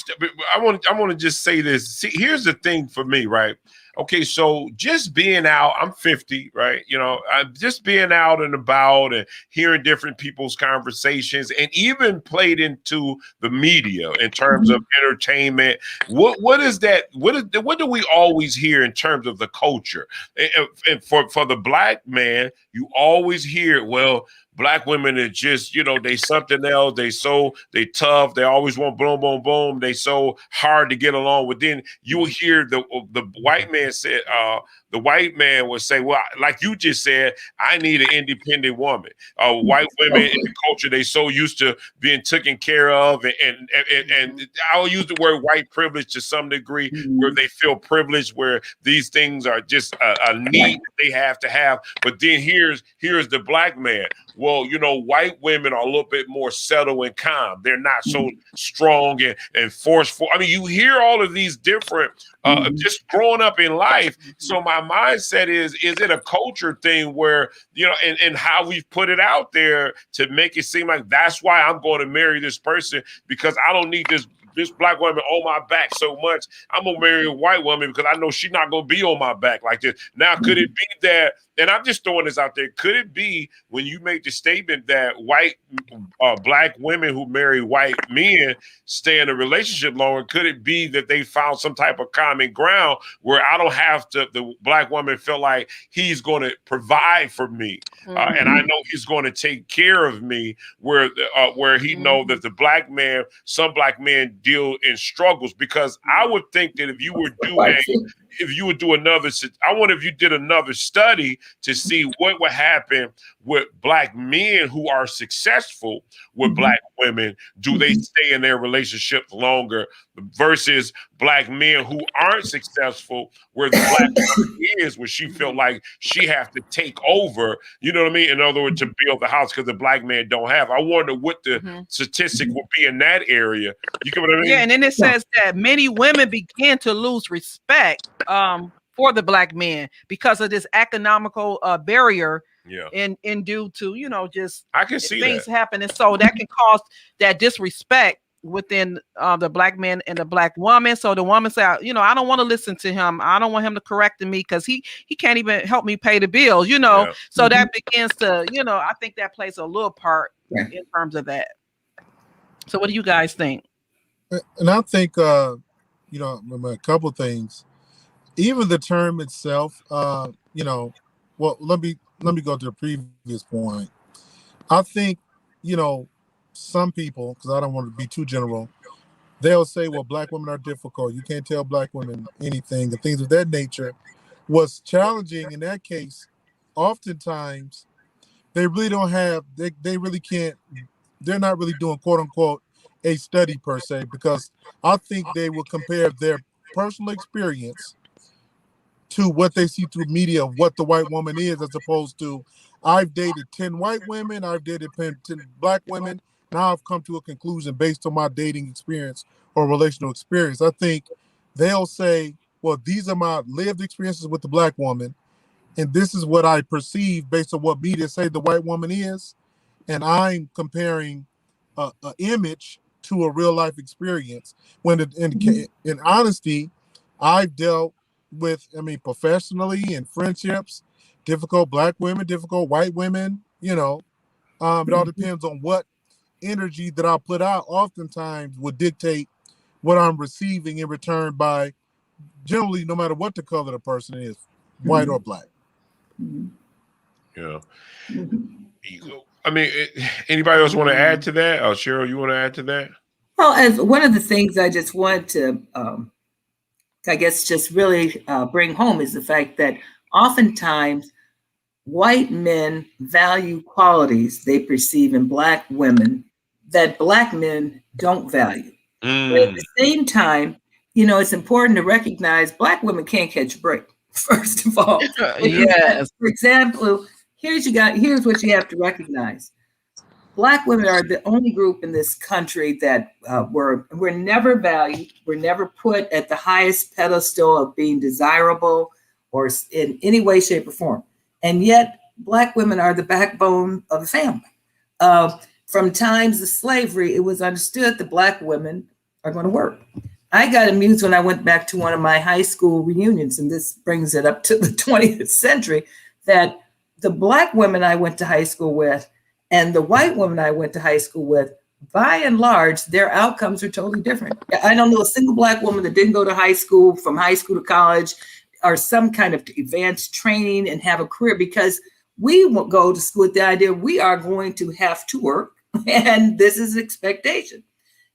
[SPEAKER 1] I want to just say this. See, here's the thing for me, right? Okay, so just being out, I'm 50, right? I'm just being out and about and hearing different people's conversations, and even played into the media in terms of entertainment. What is that? What do we always hear in terms of the culture? And for the Black man, you always hear, well, Black women are just, they something else. They tough. They always want boom, boom, boom. They so hard to get along with. Then you will hear the white man said, the white man would say, well, like you just said, I need an independent woman. White women in the culture, they so used to being taken care of. And I'll use the word white privilege to some degree, where they feel privileged, where these things are just a need they have to have. But then here's the Black man. Well, white women are a little bit more settled and calm. They're not so strong and forceful. I mean, you hear all of these different, just growing up in life. So my mindset is it a culture thing where, and how we've put it out there to make it seem like that's why I'm going to marry this person, because I don't need this Black woman on my back so much. I'm gonna marry a white woman because I know she's not gonna be on my back like this. Now, could it be that, and I'm just throwing this out there, could it be when you make the statement that Black women who marry white men stay in a relationship longer, could it be that they found some type of common ground where I don't have to, the Black woman feel like he's going to provide for me, and I know he's going to take care of me, where he know that the Black man, some Black men deal in struggles? Because I would think that if you were if you did another study to see what would happen with Black men who are successful with Black women, do they stay in their relationship longer, versus Black men who aren't successful, where the Black woman is, where she felt like she has to take over, you know what I mean? In other words, to build the house, because the Black man don't have. I wonder what the statistic would be in that area. You get what I mean?
[SPEAKER 3] Yeah, and then it says that many women begin to lose respect for the Black man because of this economical barrier. In due to just
[SPEAKER 1] I can see
[SPEAKER 3] things happening, so that can cause that disrespect within the Black man and the Black woman. So the woman say, I don't want to listen to him. I don't want him to correct me because he can't even help me pay the bills. So that begins to I think that plays a little part in terms of that. So what do you guys think?
[SPEAKER 4] And I think a couple things. Even the term itself, well, let me go to the previous point. I think, some people, because I don't want to be too general, they'll say, well, Black women are difficult. You can't tell Black women anything, and things of that nature. What's challenging in that case, oftentimes, they really don't have, they really can't, they're not really doing, quote unquote, a study per se, because I think they will compare their personal experience to what they see through media of what the white woman is, as opposed to, I've dated 10 white women, I've dated 10 Black women. Now I've come to a conclusion based on my dating experience or relational experience. I think they'll say, well, these are my lived experiences with the Black woman, and this is what I perceive based on what media say the white woman is, and I'm comparing an image to a real life experience. When in honesty, I've dealt with, professionally and friendships, difficult Black women, difficult white women, it all depends on what energy that I put out, oftentimes would dictate what I'm receiving in return by, generally, no matter what the color the person is, white or Black.
[SPEAKER 1] Yeah. Anybody else want to add to that? Cheryl, you want to add to that?
[SPEAKER 5] Well, as one of the things I just want to, I guess, just really bring home is the fact that oftentimes white men value qualities they perceive in Black women that Black men don't value. But at the same time, you know, it's important to recognize Black women can't catch a break, first of all.
[SPEAKER 3] Yes.
[SPEAKER 5] For example, here's what you have to recognize. Black women are the only group in this country that were never valued, were never put at the highest pedestal of being desirable or in any way, shape, or form. And yet, Black women are the backbone of the family. From times of slavery, it was understood that Black women are going to work. I got amused when I went back to one of my high school reunions, and this brings it up to the 20th century, that the Black women I went to high school with and the white women I went to high school with, by and large, their outcomes are totally different. I don't know a single Black woman that didn't go to high school, from high school to college, or some kind of advanced training and have a career, because we will go to school with the idea we are going to have to work, and this is expectation.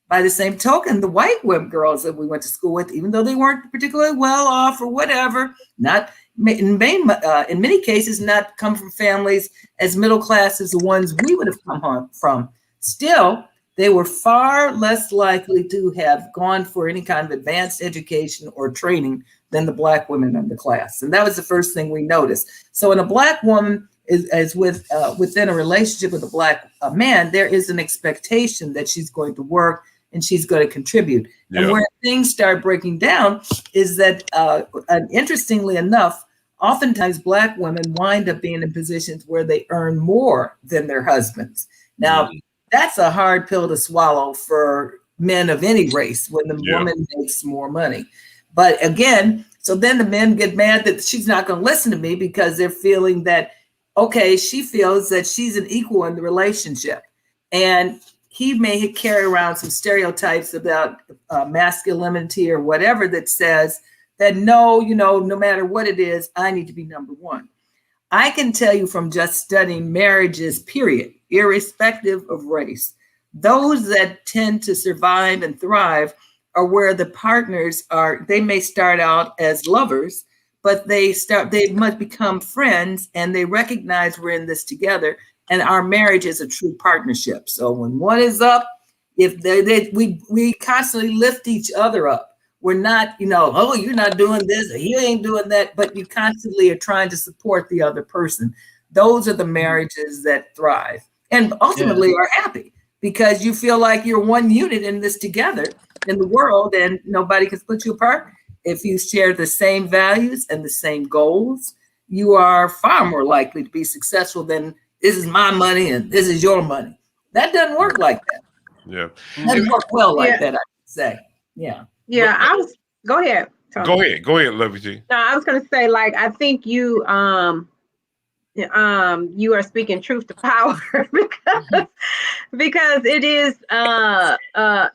[SPEAKER 5] By the same token, the white women girls that we went to school with, even though they weren't particularly well off or whatever, not in many cases, not come from families as middle class as the ones we would have come home from, still, they were far less likely to have gone for any kind of advanced education or training than the Black women in the class. And that was the first thing we noticed. So when a Black woman is within a relationship with a Black man, there is an expectation that she's going to work and she's going to contribute. Yeah. And where things start breaking down is that, interestingly enough, oftentimes Black women wind up being in positions where they earn more than their husbands. Now, that's a hard pill to swallow for men of any race when the woman makes more money. But again, so then the men get mad that she's not going to listen to me because they're feeling that, okay, she feels that she's an equal in the relationship. And he may carry around some stereotypes about masculinity or whatever that says that no, you know, no matter what it is, I need to be number one. I can tell you from just studying marriages, period, irrespective of race, those that tend to survive and thrive are where the partners are, they may start out as lovers, but they must become friends and they recognize we're in this together. And our marriage is a true partnership. So when one is up, we constantly lift each other up. We're not, you know, oh, you're not doing this, or you ain't doing that, but you constantly are trying to support the other person. Those are the marriages that thrive and ultimately are happy because you feel like you're one unit in this together in the world and nobody can split you apart. If you share the same values and the same goals, you are far more likely to be successful than this is my money and this is your money. That doesn't work like that.
[SPEAKER 1] Yeah.
[SPEAKER 5] It doesn't work well like that, I would say. Yeah.
[SPEAKER 2] Yeah, go ahead.
[SPEAKER 1] Tony. Go ahead, Lovey G.
[SPEAKER 2] No, I was gonna say, like, I think you you are speaking truth to power because it is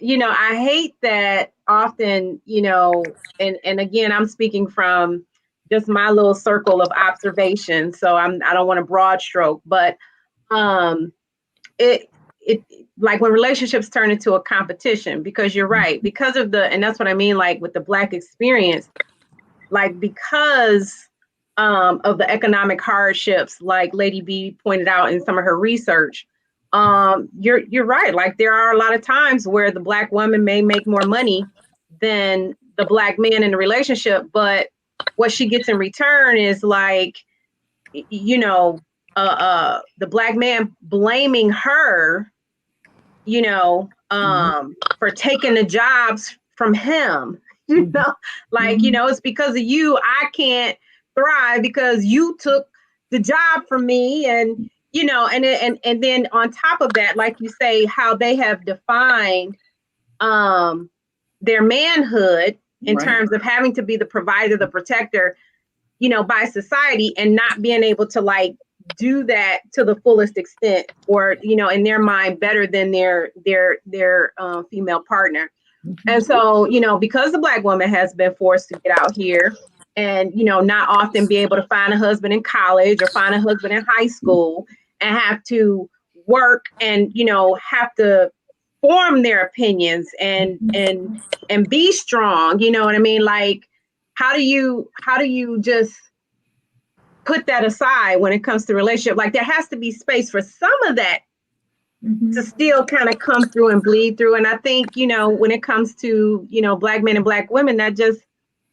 [SPEAKER 2] you know, I hate that often, you know, and again, I'm speaking from just my little circle of observation. So I don't want to broad stroke, but it like when relationships turn into a competition, because you're right, because of and that's what I mean, like with the Black experience, like because of the economic hardships, like Lady B pointed out in some of her research, you're right. Like there are a lot of times where the Black woman may make more money than the Black man in the relationship, but what she gets in return is like, you know, the Black man blaming her, you know, for taking the jobs from him, you know, like, you know, it's because of you, I can't thrive because you took the job from me. And, you know, and then on top of that, like you say, how they have defined their manhood in terms of having to be the provider, the protector, you know, by society, and not being able to like do that to the fullest extent, or, you know, in their mind better than their female partner. And so, you know, because the Black woman has been forced to get out here and, you know, not often be able to find a husband in college or find a husband in high school and have to work and, you know, have to form their opinions and be strong. You know what I mean? Like, how do you just put that aside when it comes to relationship? Like, there has to be space for some of that to still kind of come through and bleed through. And I think, you know, when it comes to, you know, Black men and Black women, that just,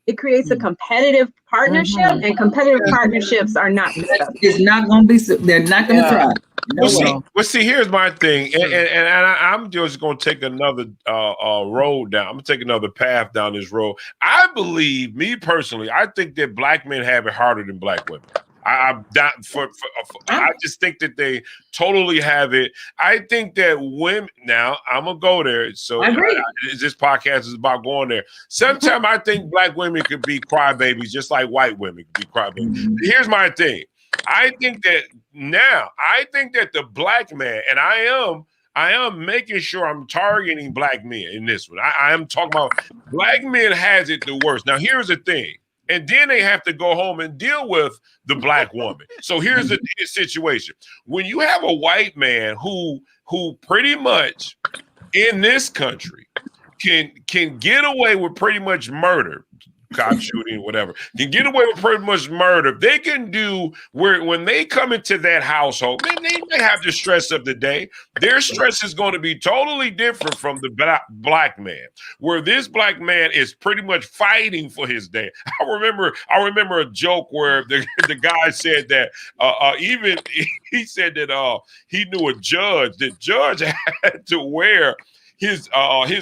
[SPEAKER 2] it creates a competitive partnership, and competitive partnerships are not successful.
[SPEAKER 5] It's not going to be, they're not going to thrive. No
[SPEAKER 1] well, see, here's my thing, and I'm just going to take another road down. I'm going to take another path down this road. I believe, me personally, I think that Black men have it harder than Black women. I just think that they totally have it. I think that women, now I'm gonna go there. So this podcast is about going there. Sometimes I think Black women could be crybabies, just like white women could be crybabies. Here's my thing. I think that the Black man, and I am making sure I'm targeting Black men in this one. I am talking about Black men has it the worst. Now here's the thing. And then they have to go home and deal with the Black woman. So here's the situation. When you have a white man who pretty much in this country can get away with pretty much murder, cop shooting, whatever, can get away with pretty much murder. They can do when they come into that household, man, they may have the stress of the day. Their stress is going to be totally different from the Black man, where this Black man is pretty much fighting for his day. I remember a joke where the guy said that he said that he knew a judge. The judge had to wear his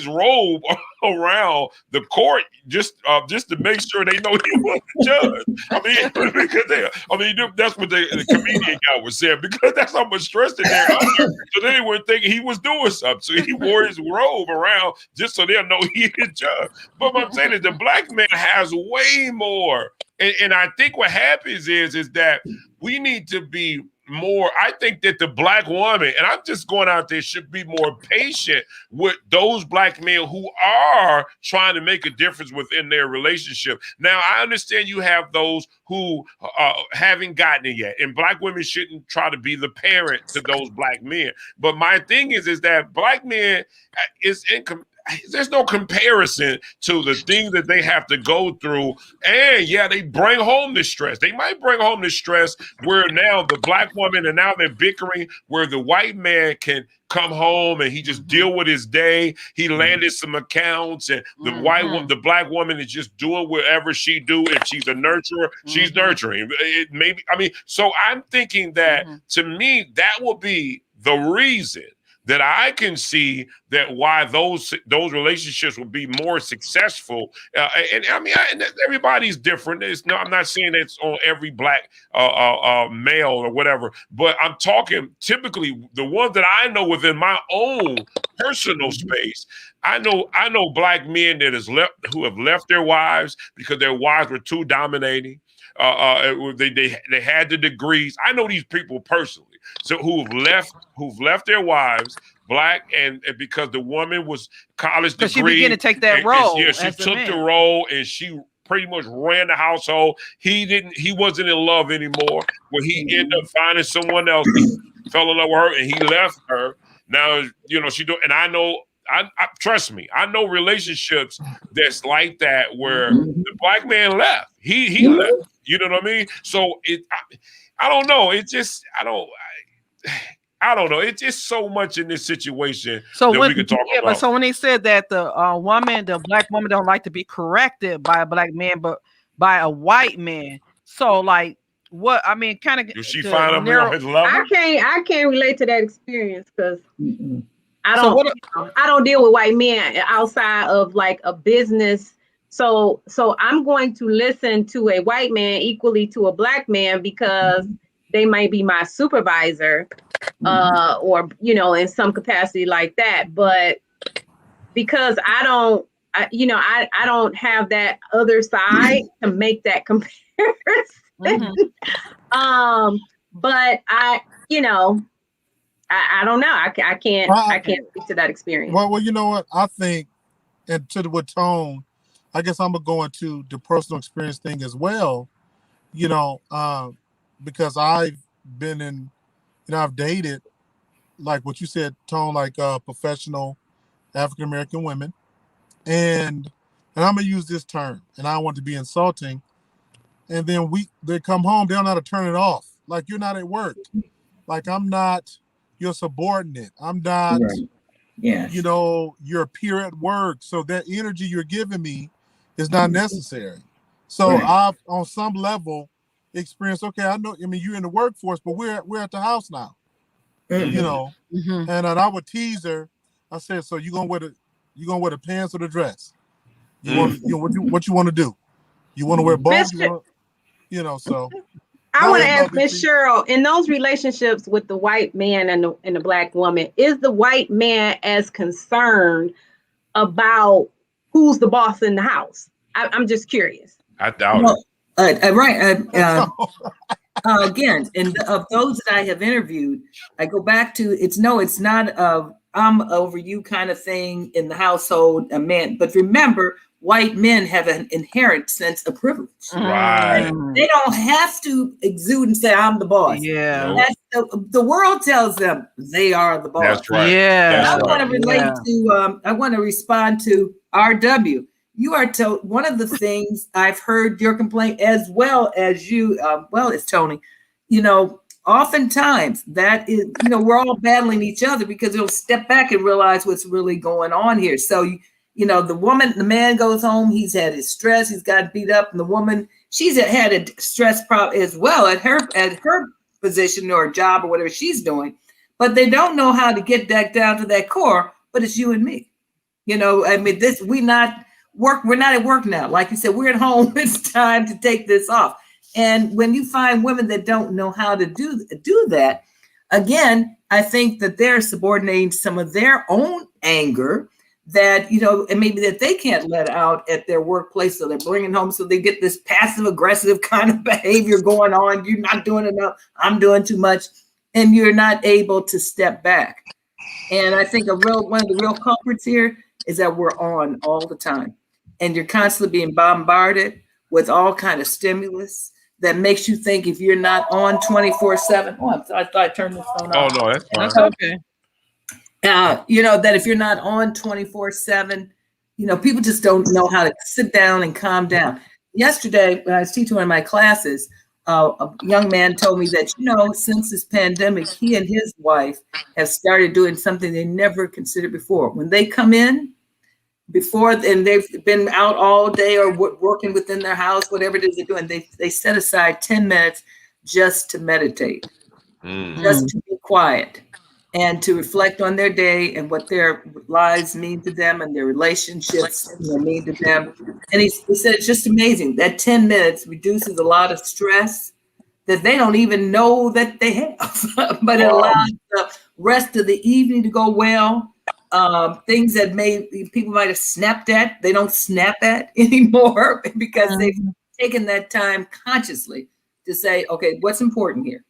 [SPEAKER 1] robe around the court just to make sure they know he was the judge. I mean, because that's what the comedian guy was saying, because that's how much stress that they're under. So they weren't thinking he was doing something. So he wore his robe around just so they'll know he is judge. But what I'm saying is the Black man has way more. And I think what happens is that we need to be more. I think that the Black woman, and I'm just going out there, should be more patient with those Black men who are trying to make a difference within their relationship. Now, I understand you have those who haven't gotten it yet, and Black women shouldn't try to be the parent to those Black men. But my thing is that Black men there's no comparison to the things that they have to go through. And yeah, they bring home the stress. They might bring home the stress where now the Black woman, and now they're bickering, where the white man can come home and he just deal with his day. He landed some accounts, and the Black woman is just doing whatever she do. If she's a nurturer, she's nurturing. So I'm thinking that to me, that will be the reason that I can see that why those relationships will be more successful. And everybody's different. I'm not saying it's on every Black male or whatever, but I'm talking typically the ones that I know within my own personal space. I know Black men who have left their wives because their wives were too dominating. They had the degrees. I know these people personally. So who've left their wives, Black, and because the woman was college degree.
[SPEAKER 3] She began to take that role.
[SPEAKER 1] Yeah, she took the role, and she pretty much ran the household. He wasn't in love anymore. When he ended up finding someone else, he fell in love with her, and he left her. Now, she do, and I know. I trust me. I know relationships that's like that where the Black man left. He left. You know what I mean? So I don't know. It's just I don't know. It's just so much in this situation that we could talk about.
[SPEAKER 3] But so when they said that the Black woman don't like to be corrected by a Black man, but by a white man. So like what? I mean, kind of.
[SPEAKER 1] Does she find him on his level?
[SPEAKER 2] I can't relate to that experience because I don't deal with white men outside of like a business. So I'm going to listen to a white man equally to a Black man because they might be my supervisor, or in some capacity like that. But because I don't have that other side to make that comparison. But I don't know. I can't speak to that experience.
[SPEAKER 4] Well, you know what? I think, and with Tone, I guess I'm gonna go into the personal experience thing as well. Because I've been in, I've dated, like what you said, Tone, like professional African American women, and I'm gonna use this term, and I don't want to be insulting. And then they come home, they don't know how to turn it off. Like, you're not at work. Like, I'm not your subordinate. I'm not,
[SPEAKER 5] Yes.
[SPEAKER 4] you know, your peer at work. So that energy you're giving me is not necessary. So I've, on some level, experienced, okay, I know, I mean, you're in the workforce, but we're at the house now. You know, and I would tease her. I said, so you gonna wear the pants or the dress? You want, you know, what you want to do? You want to wear both? You know, so
[SPEAKER 2] I want to ask Miss Cheryl, in those relationships with the white man and the black woman, is the white man as concerned about who's the boss in the house? I'm just curious.
[SPEAKER 1] I doubt it.
[SPEAKER 5] Right. Again, and of those that I have interviewed, I go back to it's not a I'm over you kind of thing in the household, a man. But remember, white men have an inherent sense of privilege.
[SPEAKER 1] Right.
[SPEAKER 5] They don't have to exude and say, I'm the boss.
[SPEAKER 3] Yeah.
[SPEAKER 5] That's the world tells them they are the boss.
[SPEAKER 1] That's right.
[SPEAKER 3] Yeah.
[SPEAKER 5] I want to relate to, I want to respond to RW. You are told one of the things I've heard your complaint as well as you, well as Tony, you know, oftentimes that is, you know, we're all battling each other because they'll step back and realize what's really going on here. So, you know, the man goes home, he's had his stress, he's got beat up, and the woman, she's had a stress problem as well at her position or job or whatever she's doing, but they don't know how to get that down to that core, but it's you and me. You know, I mean, we're not at work now. Like you said, we're at home. It's time to take this off. And when you find women that don't know how to do that, again, I think that they're subordinating some of their own anger that, you know, and maybe that they can't let out at their workplace. So they're bringing home. So they get this passive aggressive kind of behavior going on. You're not doing enough. I'm doing too much. And you're not able to step back. And I think one of the real culprits here is that we're on all the time. And you're constantly being bombarded with all kind of stimulus that makes you think if you're not on 24/7. Oh, I thought I turned the phone off.
[SPEAKER 1] Oh, no, that's fine.
[SPEAKER 3] That's okay.
[SPEAKER 5] You know, that if you're not on 24/7, you know, people just don't know how to sit down and calm down. Yesterday, when I was teaching one of my classes, a young man told me that, you know, since this pandemic, he and his wife have started doing something they never considered before. When they come in, and they've been out all day or working within their house, whatever it is they're doing, they set aside 10 minutes just to meditate, just to be quiet and to reflect on their day and what their lives mean to them and their relationships mean to them. And he said, it's just amazing. That 10 minutes reduces a lot of stress that they don't even know that they have, but it allows the rest of the evening to go well. Things that people might have snapped at, they don't snap at anymore because they've taken that time consciously to say, okay, what's important here?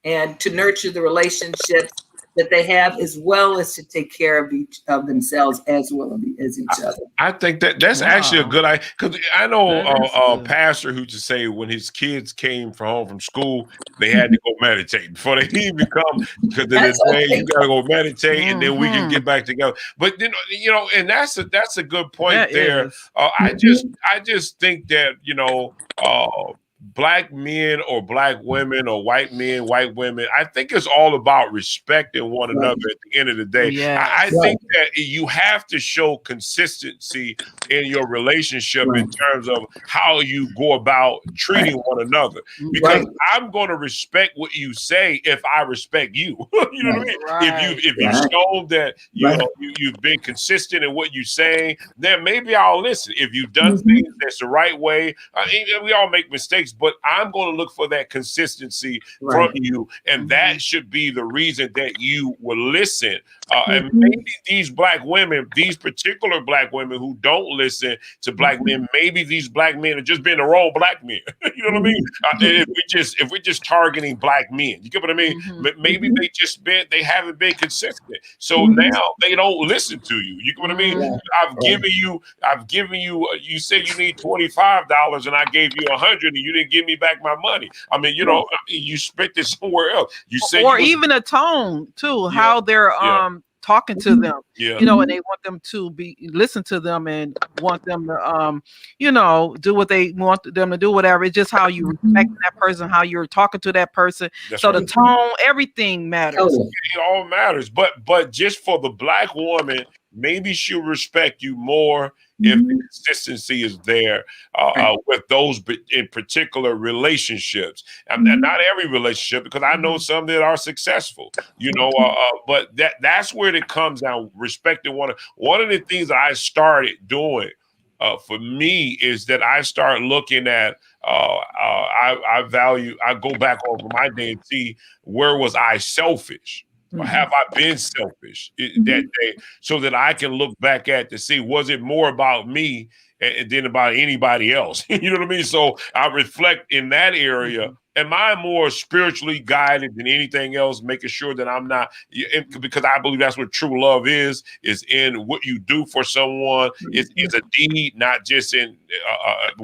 [SPEAKER 5] And to nurture the relationships that they have, as well as to take care of themselves as well as each other.
[SPEAKER 1] I think that's actually a good idea, because I know a pastor who just say when his kids came home from school, they had to go meditate before they even come, because of the day you gotta go meditate and then we can get back together. But you know, and that's a good point there. I just think that, you know, Black men or Black women or white men, white women, I think it's all about respecting one another at the end of the day. I think that you have to show consistency in your relationship in terms of how you go about treating one another. Because I'm going to respect what you say if I respect you. You know what I mean? If you show that you've been consistent in what you say, then maybe I'll listen. If you've done things that's the right way, we all make mistakes, but I'm going to look for that consistency from you, and that should be the reason that you will listen. And maybe these Black women, these particular Black women who don't listen to Black men, maybe these Black men are just being the wrong Black men. You know what I mean? If we're just targeting Black men, you get what I mean? Maybe they haven't been consistent, so now they don't listen to you. You get what I mean? I've given you. You said you need $25, and I gave you $100, and you didn't give me back my money. I mean, you know, you spent it somewhere else. You said,
[SPEAKER 3] or even a tone too, how they're talking to them,
[SPEAKER 1] Yeah.
[SPEAKER 3] you know, and they want them to listen to them and want them to, you know, do what they want them to do, whatever. It's just how you respect that person, how you're talking to that person.
[SPEAKER 1] That's
[SPEAKER 3] so
[SPEAKER 1] right.
[SPEAKER 3] the tone, everything matters.
[SPEAKER 1] It all matters. But just for the Black woman, maybe she'll respect you more if the consistency is there with those in particular relationships. And not every relationship, because I know some that are successful, you know, but that's where it comes down, respecting one of the things that I started doing for me is that I start looking at I go back over my day and see where was I selfish. Or have I been selfish that day, so that I can look back at to see, was it more about me than about anybody else? You know what I mean? So I reflect in that area. Am I more spiritually guided than anything else, making sure that I'm not, because I believe that's what true love is in what you do for someone. It's a deed, not just in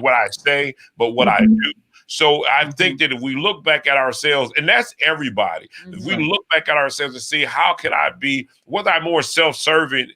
[SPEAKER 1] what I say, but what I do. So I think that if we look back at ourselves, and that's everybody, if we look back at ourselves and see, how can I be, was I more self-serving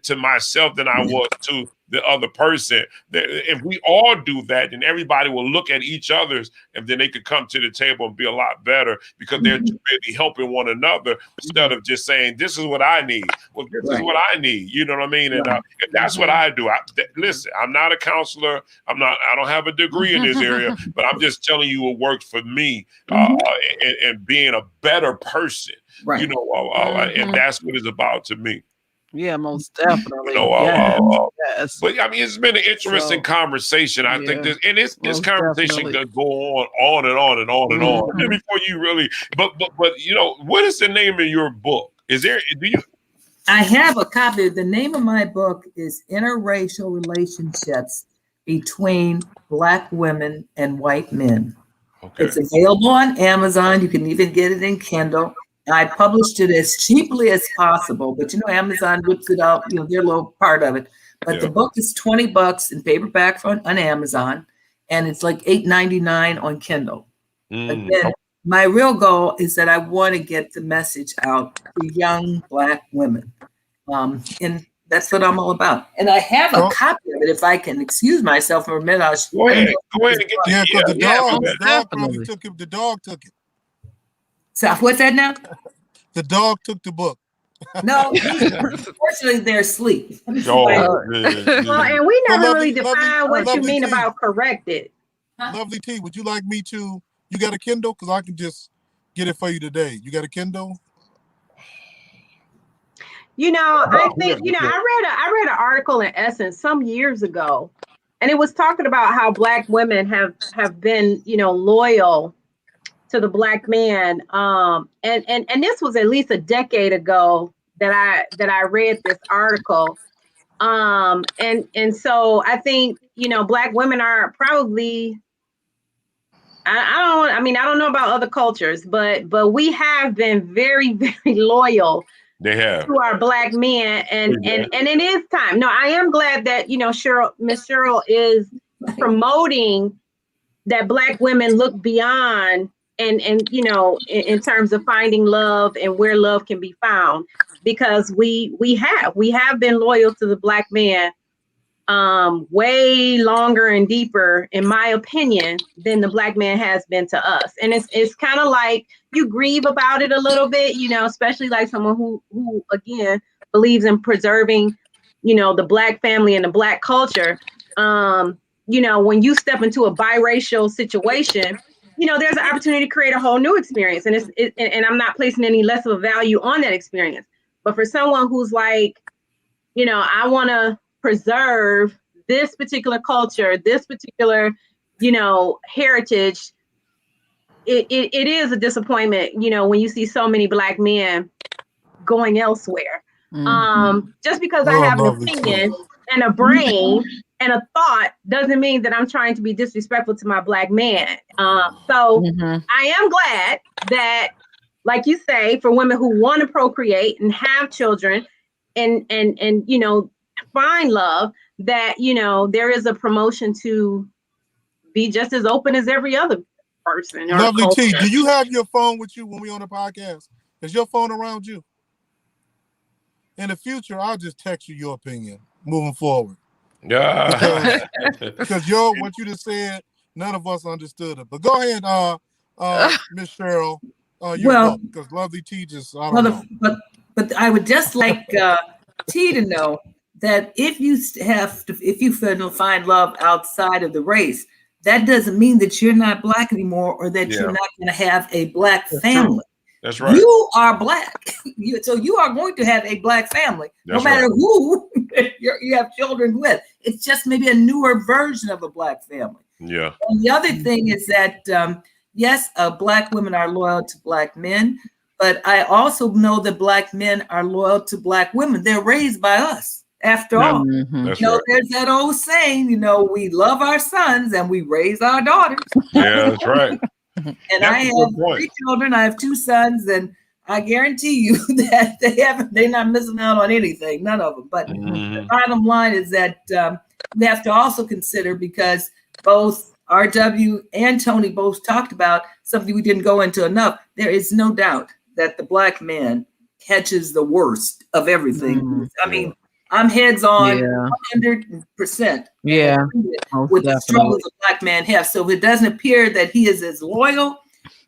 [SPEAKER 1] to myself than I was to the other person? If we all do that, then everybody will look at each other's, and then they could come to the table and be a lot better, because they're really helping one another instead of just saying, this is what I need. Well, this is what I need. You know what I mean? And that's what I do. Listen, I'm not a counselor. I don't have a degree in this area, but I'm just telling you what works for me and being a better person. You know, and that's what it's about to me.
[SPEAKER 3] Yeah, most definitely.
[SPEAKER 1] You know,
[SPEAKER 3] yes.
[SPEAKER 1] But I mean, it's been an interesting conversation. I think this conversation could go on and on and on and on. And before you really, but you know, what is the name of your book?
[SPEAKER 5] I have a copy. The name of my book is Interracial Relationships Between Black Women and White Men. Okay. It's available on Amazon. You can even get it in Kindle. I published it as cheaply as possible, but you know, Amazon whips it out, you know, their little part of it. But the book is $20 in paperback on Amazon, and it's like $8.99 on Kindle. Again, my real goal is that I want to get the message out to young Black women. And that's what I'm all about. And I have a copy of it. If I can excuse myself for a minute, I'll
[SPEAKER 1] go ahead and get
[SPEAKER 4] the dog took it.
[SPEAKER 5] So what's that now?
[SPEAKER 4] The dog took the book.
[SPEAKER 5] No, unfortunately, they're asleep.
[SPEAKER 2] Well, and we never really define what you mean about corrected.
[SPEAKER 4] Lovely T, would you like me to? You got a Kindle? Because I can just get it for you today. You got a Kindle?
[SPEAKER 2] You know, I think, you know, I read an article in Essence some years ago, and it was talking about how Black women have been, you know, loyal to the Black man. And this was at least a decade ago that I read this article. And so I think, you know, Black women are probably, I don't know about other cultures, but we have been very, very loyal to our Black men, and it is time. No, I am glad that, you know, Miss Cheryl is promoting that Black women look beyond and you know, in terms of finding love and where love can be found, because we have been loyal to the Black man way longer and deeper, in my opinion, than the Black man has been to us. And it's kind of like you grieve about it a little bit, you know, especially like someone who again believes in preserving, you know, the Black family and the Black culture. You know, when you step into a biracial situation, you know, there's an opportunity to create a whole new experience. And and I'm not placing any less of a value on that experience. But for someone who's like, you know, I want to preserve this particular culture, this particular, you know, heritage, it is a disappointment, you know, when you see so many Black men going elsewhere. Just because I have an opinion and a brain and a thought doesn't mean that I'm trying to be disrespectful to my Black man. So I am glad that, like you say, for women who want to procreate and have children and you know, find love, that, you know, there is a promotion to be just as open as every other person.
[SPEAKER 4] Lovely T, do you have your phone with you when we on the podcast? Is your phone around you? in the future, I'll just text you your opinion moving forward.
[SPEAKER 1] Yeah.
[SPEAKER 4] Because what you just said, none of us understood it. But go ahead, Miss Cheryl, your book, because Lovely T just, I don't know.
[SPEAKER 5] But I would just like T to know that if you find love outside of the race, that doesn't mean that you're not Black anymore, or that you're not going to have a Black family.
[SPEAKER 1] That's right.
[SPEAKER 5] You are Black, so you are going to have a Black family, no matter who you have children with. It's just maybe a newer version of a Black family.
[SPEAKER 1] Yeah.
[SPEAKER 5] And the other thing is that yes, Black women are loyal to Black men, but I also know that Black men are loyal to Black women. They're raised by us. After all,
[SPEAKER 1] That's right.
[SPEAKER 5] there's that old saying, we love our sons and we raise our daughters.
[SPEAKER 1] Yeah, that's right.
[SPEAKER 5] And I have 3 children. I have 2 sons, and I guarantee you that they're not missing out on anything, none of them. But the bottom line is that we have to also consider, because both RW and Tony both talked about something we didn't go into enough. There is no doubt that the Black man catches the worst of everything. I mean, I'm heads on 100%.
[SPEAKER 3] Yeah.
[SPEAKER 5] With the struggles the Black man have. So if it doesn't appear that he is as loyal,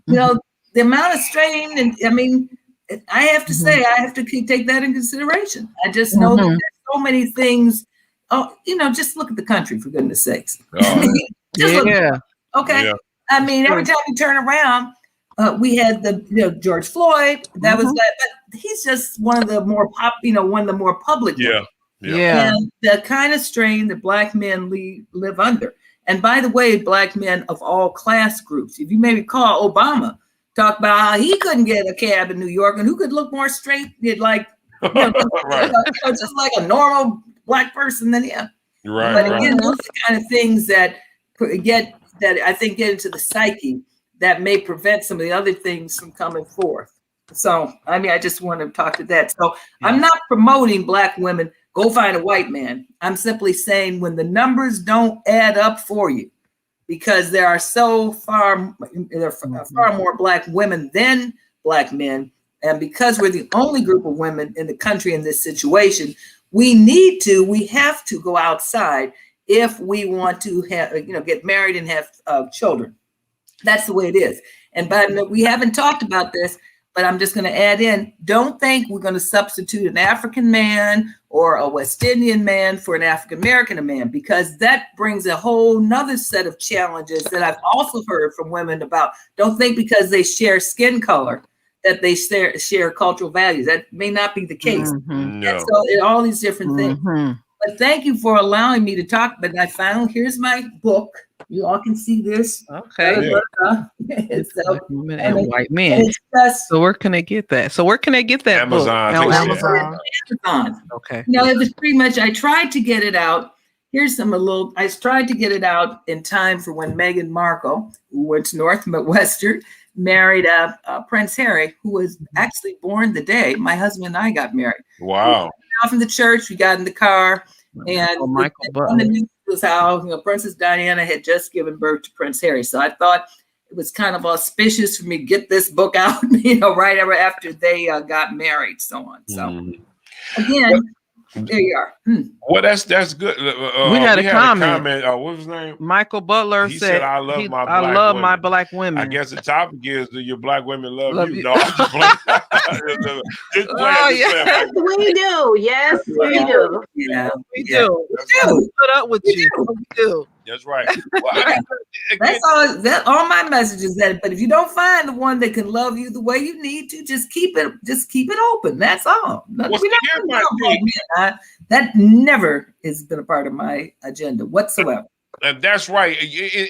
[SPEAKER 5] the amount of strain, and I mean, I have to say, I have to take that in consideration. I just know that there's so many things. Oh, just look at the country, for goodness sakes. Okay.
[SPEAKER 1] Yeah.
[SPEAKER 5] I mean, every time you turn around, we had the George Floyd. That was that, but he's just one of the more one of the more public.
[SPEAKER 3] Yeah.
[SPEAKER 5] And the kind of strain that Black men live under. And by the way, Black men of all class groups. If you may recall, Obama talked about how he couldn't get a cab in New York, and who could look more straight, like just like a normal Black person than him.
[SPEAKER 1] Right.
[SPEAKER 5] But again, those are the kind of things that I think get into the psyche that may prevent some of the other things from coming forth. So, I mean, I just want to talk to that. So I'm not promoting Black women, go find a white man. I'm simply saying, when the numbers don't add up for you, because there are far more Black women than Black men, and because we're the only group of women in the country in this situation, we have to go outside if we want to have, get married and have children. That's the way it is. And we haven't talked about this, but I'm just going to add in, don't think we're going to substitute an African man or a West Indian man for an African-American man, because that brings a whole nother set of challenges that I've also heard from women about. Don't think because they share skin color that they share cultural values. That may not be the case. And so all these different things. But thank you for allowing me to talk. But I found, here's my book. You all can see this.
[SPEAKER 3] Okay. And white men. So where can they get that?
[SPEAKER 1] Amazon.
[SPEAKER 3] Book?
[SPEAKER 5] Amazon.
[SPEAKER 3] Okay.
[SPEAKER 5] It was pretty much, I tried to get it out. I tried to get it out in time for when Meghan Markle, who went to Northwestern, married Prince Harry, who was actually born the day my husband and I got married.
[SPEAKER 1] Wow.
[SPEAKER 5] Off from the church, we got in the car, and the news was how Princess Diana had just given birth to Prince Harry. So I thought it was kind of auspicious for me to get this book out, right after they got married, so on. So again, there you are.
[SPEAKER 1] Well, that's good.
[SPEAKER 3] We had a comment.
[SPEAKER 1] What was his name?
[SPEAKER 3] Michael Butler said,
[SPEAKER 1] "I love
[SPEAKER 3] my Black women."
[SPEAKER 1] I guess the topic is, do your Black women love you?
[SPEAKER 2] No, just yes, we do. Yes, we do.
[SPEAKER 5] Yeah,
[SPEAKER 3] we do. Put up with you. We do.
[SPEAKER 1] That's right. Well,
[SPEAKER 5] that's all my message is that. But if you don't find the one that can love you the way you need to, just keep it open. That's all. That never has been a part of my agenda whatsoever.
[SPEAKER 1] And that's right.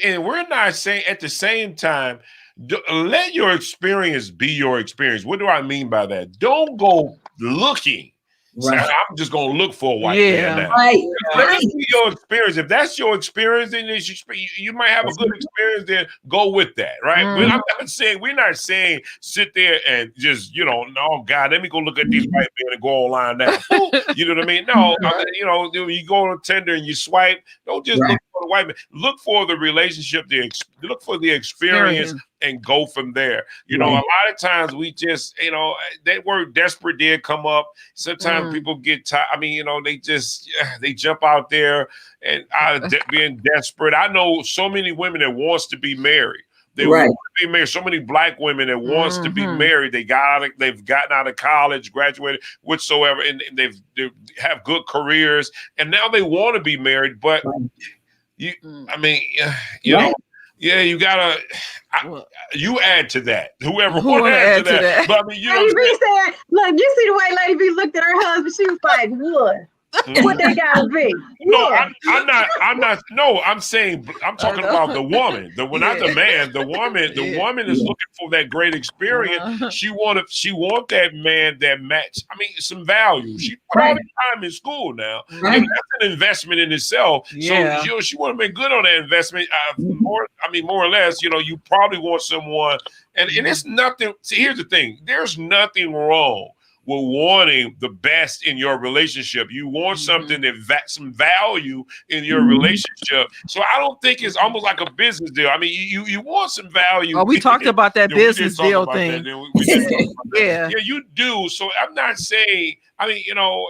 [SPEAKER 1] And we're not saying, at the same time, let your experience be your experience. What do I mean by that? Don't go looking. Right. So I'm just going to look for a white man now.
[SPEAKER 5] Right.
[SPEAKER 1] Let it be your experience. If that's your experience, then you might have a good experience. Then go with that, right? We're not saying sit there and just oh God, let me go look at these white men and go online now. You know what I mean? No, you go on Tinder and you swipe. Don't just look for the white man. Look for the relationship, look for the experience and go from there. You know, a lot of times we just, you know, that word desperate did come up. Sometimes people get tired. I mean, you know, they just, they jump out there and out of being desperate. I know so many women that wants to be married. They want to be married. So many black women that wants to be married. They've gotten out of college, graduated, whatsoever, and they have good careers, and now they want to be married. But I mean, you know, you gotta. You add to that. Whoever want to add to that. But I mean, you know,
[SPEAKER 2] Lady B said, "Look, you see the way Lady B looked at her husband. She was like, what?" What they gotta be?
[SPEAKER 1] No, I'm not. No, I'm saying I'm talking about the woman. Not the man. The woman. The woman is looking for that great experience. She want that man that match. I mean, some value. She put all the time in school now. That's an investment in itself. So she want to make good on that investment. More or less. You know, you probably want someone, and it's nothing. See, here's the thing. There's nothing wrong with wanting the best in your relationship. You want something that some value in your relationship. So I don't think it's almost like a business deal. I mean, you want some value.
[SPEAKER 3] Oh, we talked about that business deal thing.
[SPEAKER 1] Yeah, you do. So I'm not saying. I mean, you know,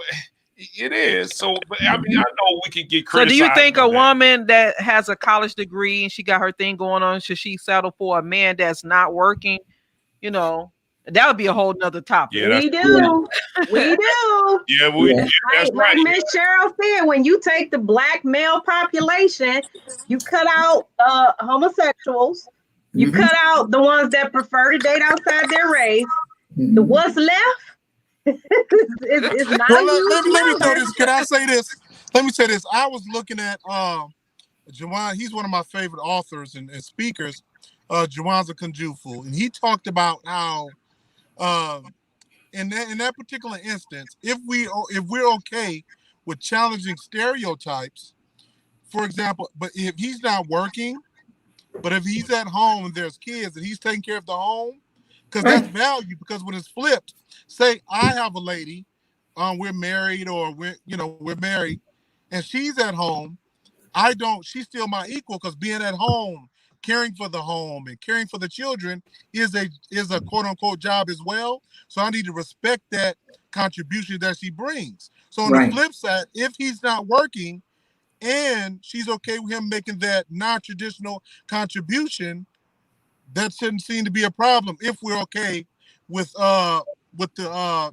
[SPEAKER 1] it is. So, but I mean, I know we can get criticized.
[SPEAKER 3] So, do you think a woman that has a college degree and she got her thing going on, should she settle for a man that's not working? You know. That would be a whole nother topic.
[SPEAKER 1] Yeah,
[SPEAKER 2] we do. We do.
[SPEAKER 1] Yeah, we do. That's right.
[SPEAKER 2] Like Miss Cheryl said, when you take the black male population, you cut out homosexuals, you cut out the ones that prefer to date outside their race. The what's left is not.
[SPEAKER 4] Well, let me throw this. Can I say this? Let me say this. I was looking at Jawan. He's one of my favorite authors and speakers, Jawanza Kunjufu, and he talked about how in that particular instance, if we're okay with challenging stereotypes, for example, but if he's not working, but if he's at home and there's kids and he's taking care of the home, because that's value. Because when it's flipped, say I have a lady, we're married or we're married, and she's at home, she's still my equal, because being at home, caring for the home and caring for the children is a quote unquote job as well. So I need to respect that contribution that she brings. So on the flip side, if he's not working and she's okay with him making that non-traditional contribution, that shouldn't seem to be a problem if we're okay with the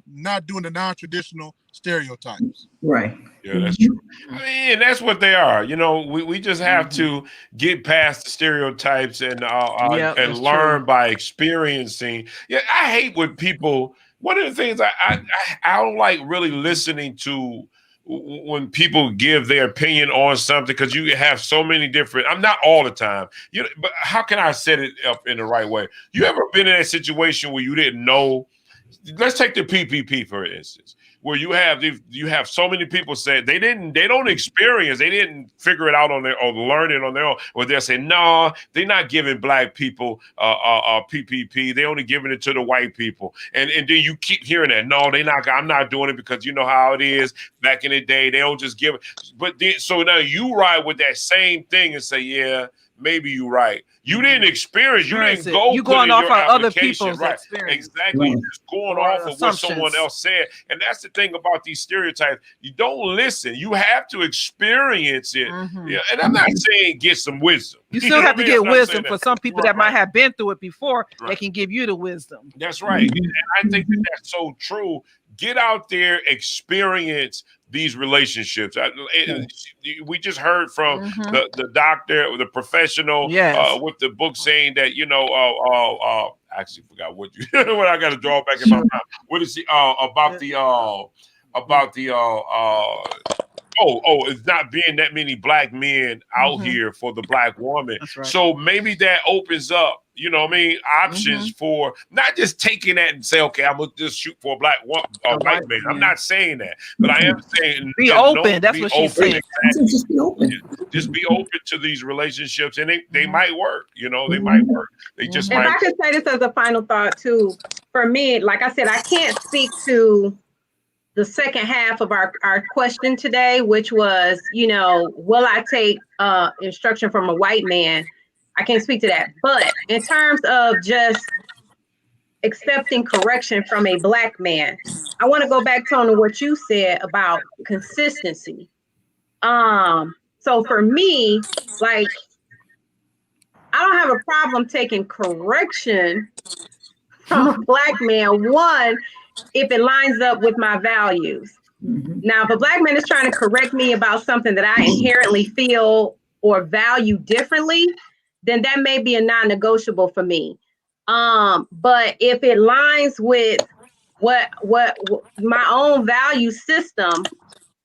[SPEAKER 4] not doing the non-traditional stereotypes.
[SPEAKER 5] Right.
[SPEAKER 1] Yeah, that's true. I mean, that's what they are. You know, we just have to get past the stereotypes and learn by experiencing. Yeah, I hate when people. One of the things I don't like really listening to when people give their opinion on something, because you have so many different. I'm not all the time. But how can I set it up in the right way? You ever been in a situation where you didn't know? Let's take the PPP for instance, where you have so many people say they don't experience, they didn't figure it out on their or learn it on their own, or they'll say no, they're not giving black people PPP, they only giving it to the white people, and then you keep hearing that no, I'm not doing it because you know how it is back in the day, they don't just give it, but then, so now you ride with that same thing and say yeah, maybe you're right. You didn't experience. You didn't go.
[SPEAKER 3] You going off of other people's experience.
[SPEAKER 1] Exactly. You're just going off of what someone else said. And that's the thing about these stereotypes. You don't listen. You have to experience it. Yeah. And I'm not saying get some wisdom.
[SPEAKER 3] You still have to get wisdom for some people that might have been through it before. They can give you the wisdom.
[SPEAKER 1] That's right. And I think that's so true. Get out there, experience these relationships. We just heard from the doctor, the professional, with the book saying that, you know, I actually forgot what I got to draw back in my mind. What is he about it's not being that many black men out here for the black woman. Right. So maybe that opens up, you know what I mean, options for not just taking that and say, okay, I'm gonna just shoot for a black woman, white man. I'm not saying that, but I am saying
[SPEAKER 3] be open. That's what she's saying.
[SPEAKER 1] Exactly. Just be open. Just be open to these relationships, and they might work. You know, they might work. They just might.
[SPEAKER 2] If I could say this as a final thought too, for me, like I said, I can't speak to the second half of our question today, which was, you know, will I take instruction from a white man? I can't speak to that. But in terms of just accepting correction from a Black man, I want to go back, Tony, to what you said about consistency. So for me, like, I don't have a problem taking correction from a Black man, one, if it lines up with my values. Now, if a Black man is trying to correct me about something that I inherently feel or value differently, then that may be a non-negotiable for me. But if it lines with what my own value system,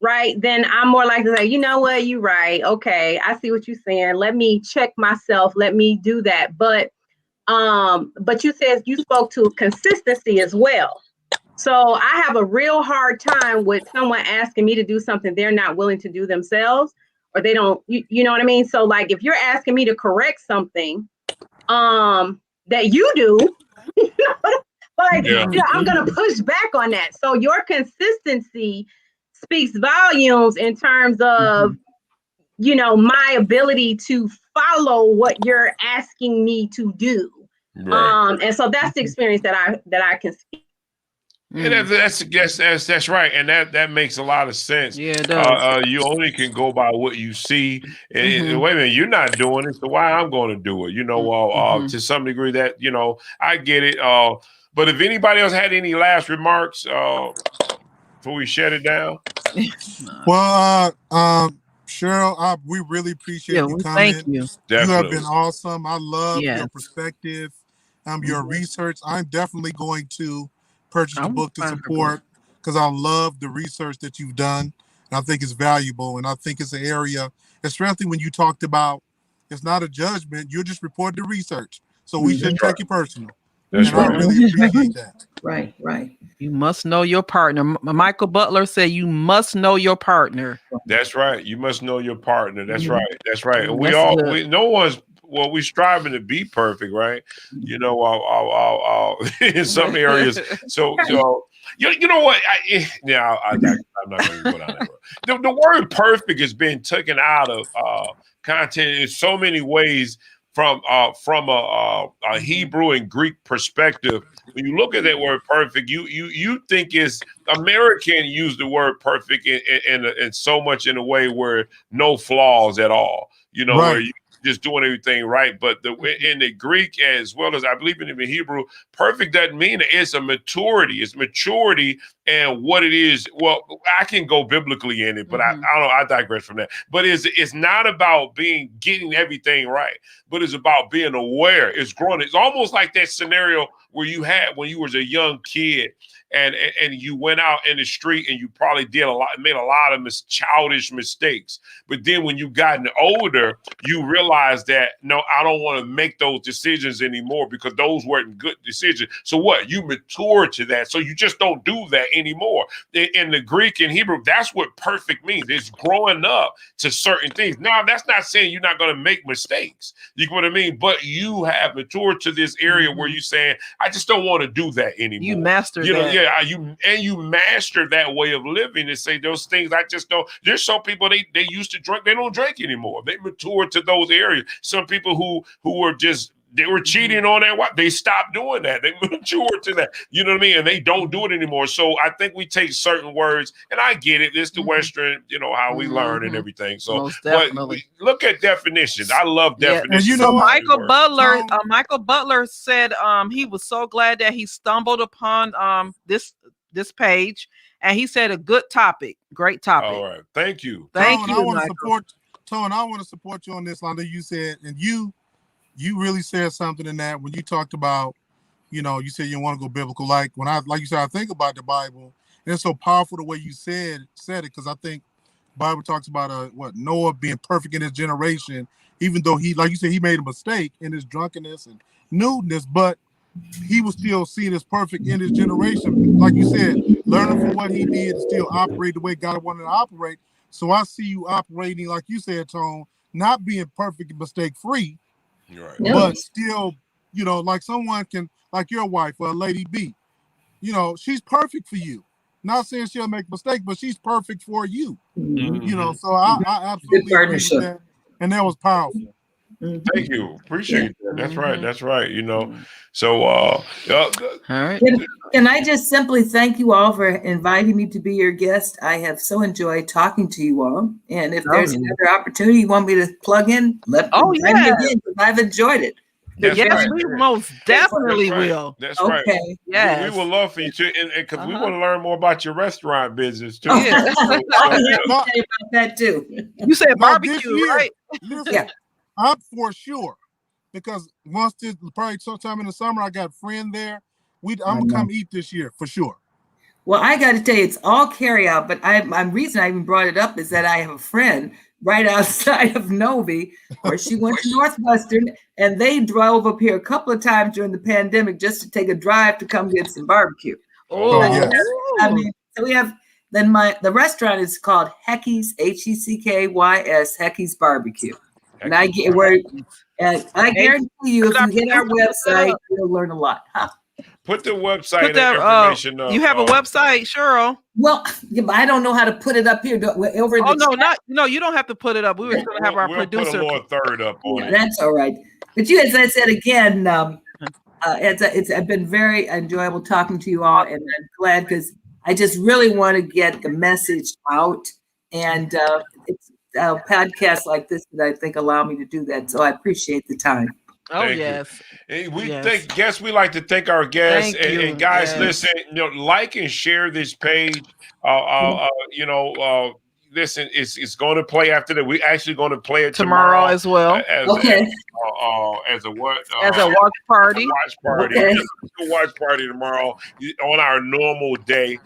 [SPEAKER 2] right, then I'm more likely to say, you know what, you're right. Okay, I see what you're saying. Let me check myself. Let me do that. But you said you spoke to consistency as well. So I have a real hard time with someone asking me to do something they're not willing to do themselves, or they don't, you know what I mean? So like, if you're asking me to correct something that you do, like, you know, I'm going to push back on that. So your consistency speaks volumes in terms of, you know, my ability to follow what you're asking me to do. Right. And so that's the experience that I can speak.
[SPEAKER 1] Yeah, that's right, and that makes a lot of sense.
[SPEAKER 3] Yeah, it does.
[SPEAKER 1] You only can go by what you see. And wait a minute, you're not doing it, so why I'm going to do it? You know, to some degree, that, you know, I get it. But if anybody else had any last remarks before we shut it down?
[SPEAKER 4] Well, Cheryl, we really appreciate you coming.
[SPEAKER 3] Thank you.
[SPEAKER 4] You have been awesome. I love your perspective, your research. I'm definitely going to purchase the book to support, because I love the research that you've done, and I think it's valuable, and I think it's an area, especially when you talked about it's not a judgment, you're just reporting the research, so we shouldn't take it personal.
[SPEAKER 1] That's right.
[SPEAKER 4] I really appreciate that.
[SPEAKER 5] Right.
[SPEAKER 3] You must know your partner. Michael Butler said you must know your partner.
[SPEAKER 1] That's right. You must know your partner. That's right. That's right. And no one's, well, we striving to be perfect, right? You know, in some areas. So you know what? I'm not going to go down that road. The word perfect has been taken out of content in so many ways from a Hebrew and Greek perspective. When you look at that word perfect, you think it's American use the word perfect in so much in a way where no flaws at all. You know, where you just doing everything right. But in the Greek, as well as I believe in the Hebrew, perfect doesn't mean it's a maturity. It's maturity, and what it is. Well, I can go biblically in it, but I don't know. I digress from that. But it's not about getting everything right, but it's about being aware. It's growing. It's almost like that scenario where you had when you was a young kid. And you went out in the street and you probably made a lot of childish mistakes. But then when you gotten older, you realize that, no, I don't want to make those decisions anymore because those weren't good decisions. So what? You mature to that. So you just don't do that anymore. In the Greek and Hebrew, that's what perfect means. It's growing up to certain things. Now, that's not saying you're not going to make mistakes. You know what I mean? But you have matured to this area where you're saying, I just don't want to do that anymore.
[SPEAKER 3] You mastered that.
[SPEAKER 1] Yeah, you master that way of living and say those things. I just don't. There's some people they used to drink, they don't drink anymore. They mature to those areas. Some people who were just they were cheating on their wife. They stopped doing that. They matured to that. You know what I mean? And they don't do it anymore. So I think we take certain words, and I get it. It's the Western, you know, how we learn and everything. So but look at definitions. I love definitions.
[SPEAKER 3] You know, Michael Butler said he was so glad that he stumbled upon this page, and he said a good topic, great topic.
[SPEAKER 1] All right, thank you.
[SPEAKER 4] Tone, I want to support you on this, Londa. You said, and you really said something in that when you talked about, you know, you said you want to go biblical. Like you said, I think about the Bible, and it's so powerful the way you said it, because I think the Bible talks about Noah being perfect in his generation, even though he, like you said, he made a mistake in his drunkenness and nudeness, but he was still seen as perfect in his generation. Like you said, learning from what he did and still operate the way God wanted to operate. So I see you operating, like you said, Tone, not being perfect and mistake-free, but still, you know, like someone can, like your wife or Lady B, you know, she's perfect for you. Not saying she'll make mistakes, but she's perfect for you.
[SPEAKER 5] Mhm.
[SPEAKER 4] You know, so I absolutely agree with
[SPEAKER 5] partnership.
[SPEAKER 4] that. And that was powerful.
[SPEAKER 1] Thank you. Appreciate that. That's right. That's right. You know, so
[SPEAKER 3] All right.
[SPEAKER 5] Can I just simply thank you all for inviting me to be your guest? I have so enjoyed talking to you all. And if there's another opportunity you want me to plug in, let me again, because I've enjoyed it.
[SPEAKER 1] That's
[SPEAKER 3] yes,
[SPEAKER 1] right.
[SPEAKER 3] we most definitely
[SPEAKER 1] That's right.
[SPEAKER 3] will.
[SPEAKER 1] That's right.
[SPEAKER 5] Okay.
[SPEAKER 3] Yes.
[SPEAKER 1] We would love for you to, because we want to learn more about your restaurant business too.
[SPEAKER 3] Yeah.
[SPEAKER 5] I'll tell you about that too.
[SPEAKER 3] You said
[SPEAKER 4] No,
[SPEAKER 3] barbecue,
[SPEAKER 4] this year,
[SPEAKER 3] right?
[SPEAKER 4] Listen,
[SPEAKER 5] Yeah.
[SPEAKER 4] I'm for sure, because once this, probably sometime in the summer, I got a friend there. I'm gonna come eat this year for sure.
[SPEAKER 5] Well, I got to tell you, it's all carry out, but reason I even brought it up is that I have a friend right outside of Novi, where she went to Northwestern, and they drove up here a couple of times during the pandemic just to take a drive to come get some barbecue.
[SPEAKER 4] Oh, yes.
[SPEAKER 5] I mean, so we have the restaurant is called Hecky's, Hecky's, Hecky's Barbecue. And I guarantee you, if you hit our website, you'll learn a lot. Huh?
[SPEAKER 1] Put the website information up.
[SPEAKER 3] You have a website, Cheryl.
[SPEAKER 5] Well, yeah, but I don't know how to put it up here. Over in
[SPEAKER 3] no, you don't have to put it up. We were going to have our producer.
[SPEAKER 1] We'll put a little third up on it.
[SPEAKER 5] That's all right. But you, as I said again, it's been very enjoyable talking to you all, and I'm glad because I just really want to get the message out, and it's podcasts like this that I think allow me to do that. So I appreciate the time.
[SPEAKER 3] Oh, yes.
[SPEAKER 1] We like to thank our guests. And guys, listen, like and share this page. Listen, it's going to play after that. We're actually going to play it tomorrow
[SPEAKER 3] as well.
[SPEAKER 1] As a what?
[SPEAKER 3] As a watch party.
[SPEAKER 1] Watch party.
[SPEAKER 5] Okay.
[SPEAKER 1] A watch party tomorrow on our normal day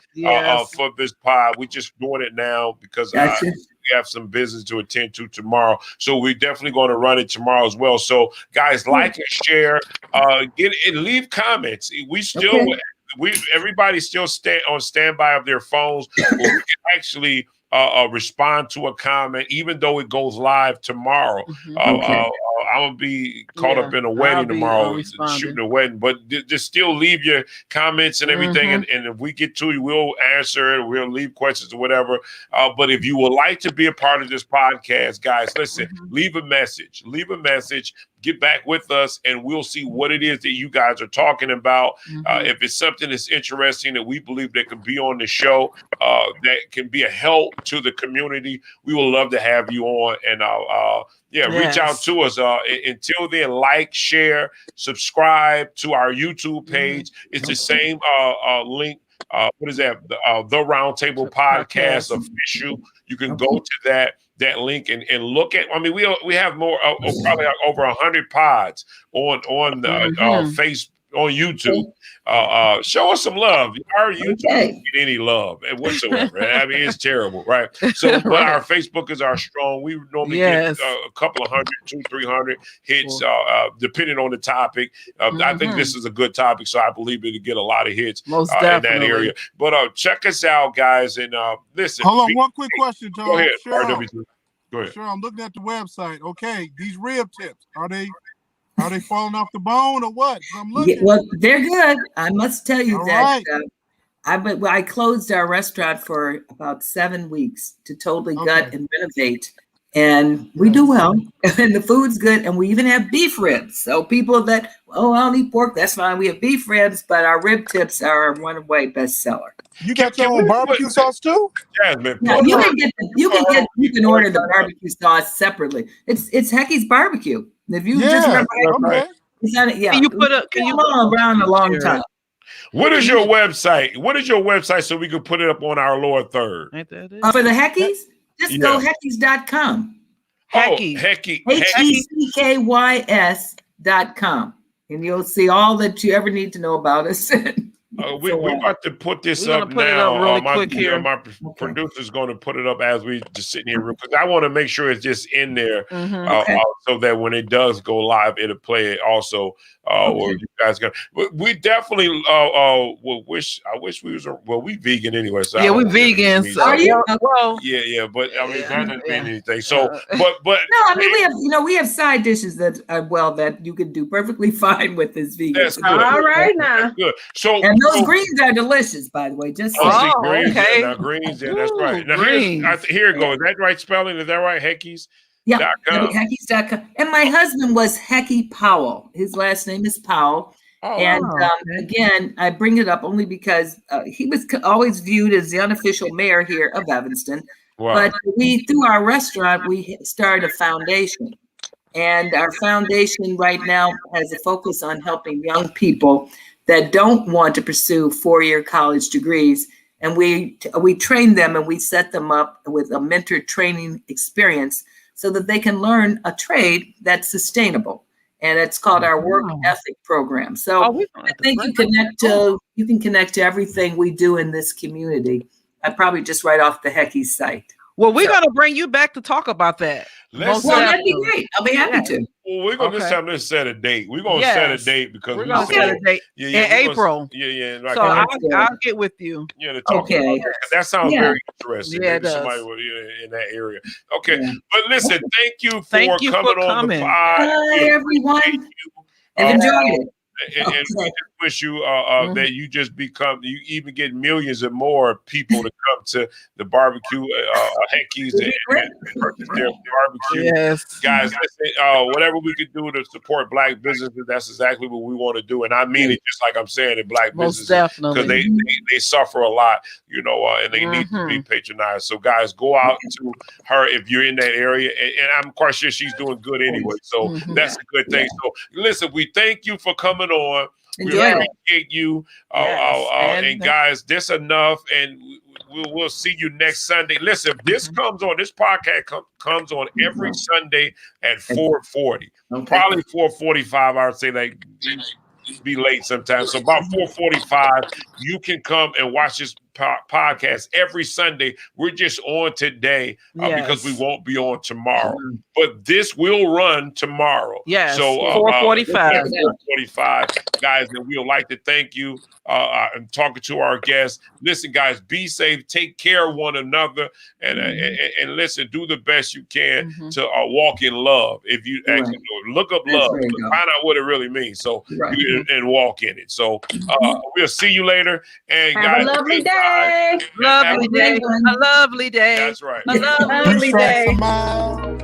[SPEAKER 1] for this pod. We're just doing it now because
[SPEAKER 5] Gotcha.
[SPEAKER 1] we have some business to attend to tomorrow. So we're definitely going to run it tomorrow as well. So guys, like and share, leave comments. We still, everybody's still on standby of their phones. We can actually respond to a comment, even though it goes live tomorrow. I'm gonna be caught up in a wedding tomorrow, shooting a wedding. But just still leave your comments and everything, and if we get to you, we'll answer it. We'll leave questions or whatever. But if you would like to be a part of this podcast, guys, listen, leave a message. Leave a message. Get back with us, and we'll see what it is that you guys are talking about. If it's something that's interesting that we believe that could be on the show, that can be a help to the community, we would love to have you on. And reach out to us. Until then, like, share, subscribe to our YouTube page. It's the same link. What is that? The Roundtable Podcast Official. You can go to that link and look at. I mean, we have more, probably like over 100 pods on Facebook, on YouTube. Show us some love. Our YouTube doesn't get any love whatsoever. I mean, it's terrible, right? So, but our Facebookers are strong. We normally get a couple of 100, 200-300 hits, depending on the topic. I think this is a good topic, so I believe it'll get a lot of hits in that area. But check us out, guys, and listen.
[SPEAKER 4] Hold on, one quick question, Tom.
[SPEAKER 1] Go ahead.
[SPEAKER 4] Cheryl,
[SPEAKER 1] Go ahead.
[SPEAKER 4] Cheryl, I'm looking at the website. Okay, these rib tips, are they falling off the bone or what? I'm looking.
[SPEAKER 5] Yeah, well, they're good. I must tell you
[SPEAKER 4] All
[SPEAKER 5] that
[SPEAKER 4] right.
[SPEAKER 5] I closed our restaurant for about 7 weeks to totally gut and renovate. And we do well, and the food's good, and we even have beef ribs. So people that, I don't eat pork, that's fine. We have beef ribs, but our rib tips are a runaway bestseller.
[SPEAKER 4] You got your own barbecue sauce too?
[SPEAKER 1] Jasmine,
[SPEAKER 5] No, you can order the barbecue sauce separately. It's Hecky's Barbecue. If you just remember,
[SPEAKER 3] Can you put
[SPEAKER 5] around a long time?
[SPEAKER 1] What is your website? What is your website so we can put it up on our lower third?
[SPEAKER 5] For the Hecky's, just go Hecky's.com.
[SPEAKER 3] Hecky.
[SPEAKER 1] Hecky.
[SPEAKER 5] HECKYS.com. And you'll see all that you ever need to know about us.
[SPEAKER 1] We're about to put this up now. My producer's going to put it up as we just sitting here because I want to make sure it's just in there so that when it does go live, it'll play it also. Or you guys can. We definitely I wish we was we vegan anyway. So
[SPEAKER 3] we vegans.
[SPEAKER 5] Are you?
[SPEAKER 3] Well,
[SPEAKER 1] yeah, but I mean that doesn't mean anything. So, but
[SPEAKER 5] no, I mean we have side dishes that you can do perfectly fine with this vegan.
[SPEAKER 1] That's good.
[SPEAKER 2] All right now.
[SPEAKER 1] That's good. So
[SPEAKER 5] and those greens are delicious, by the way. Just
[SPEAKER 1] greens,
[SPEAKER 3] okay.
[SPEAKER 1] Now greens, that's right. Now
[SPEAKER 3] greens.
[SPEAKER 1] here it goes. Is that right spelling? Is that right? Heckies?
[SPEAKER 5] Yeah, Heckies.com. And my husband was Hecky Powell. His last name is Powell. And again, I bring it up only because he was always viewed as the unofficial mayor here of Evanston. Wow. But through our restaurant, we started a foundation. And our foundation right now has a focus on helping young people that don't want to pursue four-year college degrees. And we train them and we set them up with a mentor training experience so that they can learn a trade that's sustainable. And it's called our work ethic program. So I think you can connect to everything we do in this community. I probably just right off the Hecky site.
[SPEAKER 3] Well, we're going to bring you back to talk about that.
[SPEAKER 5] That'd be great. I'll be happy to.
[SPEAKER 1] Well, we're going to let's set a date. We're going to set a date because
[SPEAKER 3] we're going to set a date in April.
[SPEAKER 1] Like
[SPEAKER 3] so I'll get with you.
[SPEAKER 1] To talk about that sounds very interesting.
[SPEAKER 3] Yeah,
[SPEAKER 1] maybe somebody in that area. Okay. But listen, thank you for coming on the pod.
[SPEAKER 5] Hi, everyone. I've enjoyed it.
[SPEAKER 1] And we just wish you that you just you even get millions and more people to come to the barbecue, Heckies, and purchase their barbecue.
[SPEAKER 3] Yes.
[SPEAKER 1] Guys, listen, whatever we could do to support Black businesses, that's exactly what we want to do. And I mean it just like I'm saying in Black businesses.
[SPEAKER 3] Definitely.
[SPEAKER 1] Because they suffer a lot, and they need to be patronized. So guys, go out to her if you're in that area. And I'm quite sure she's doing good anyway. So that's a good thing. So listen, we thank you for coming on. We appreciate you. And guys, this enough. And we'll see you next Sunday. Listen, this podcast comes on every Sunday at 4:40. Probably 4:45. I would say like be late sometimes. So about 4:45, you can come and watch this podcast every Sunday. We're just on today because we won't be on tomorrow. But this will run tomorrow.
[SPEAKER 3] Yes.
[SPEAKER 1] So
[SPEAKER 3] 4:45.
[SPEAKER 1] 4:45, guys, and we would like to thank you. And talking to our guests. Listen, guys, be safe. Take care of one another, and listen. Do the best you can to walk in love. If you actually look up love, find out what it really means. So and walk in it. So we'll see you later. And
[SPEAKER 2] have
[SPEAKER 1] guys,
[SPEAKER 2] a lovely day.
[SPEAKER 3] Lovely day. A lovely day.
[SPEAKER 1] That's right.
[SPEAKER 3] A lovely day.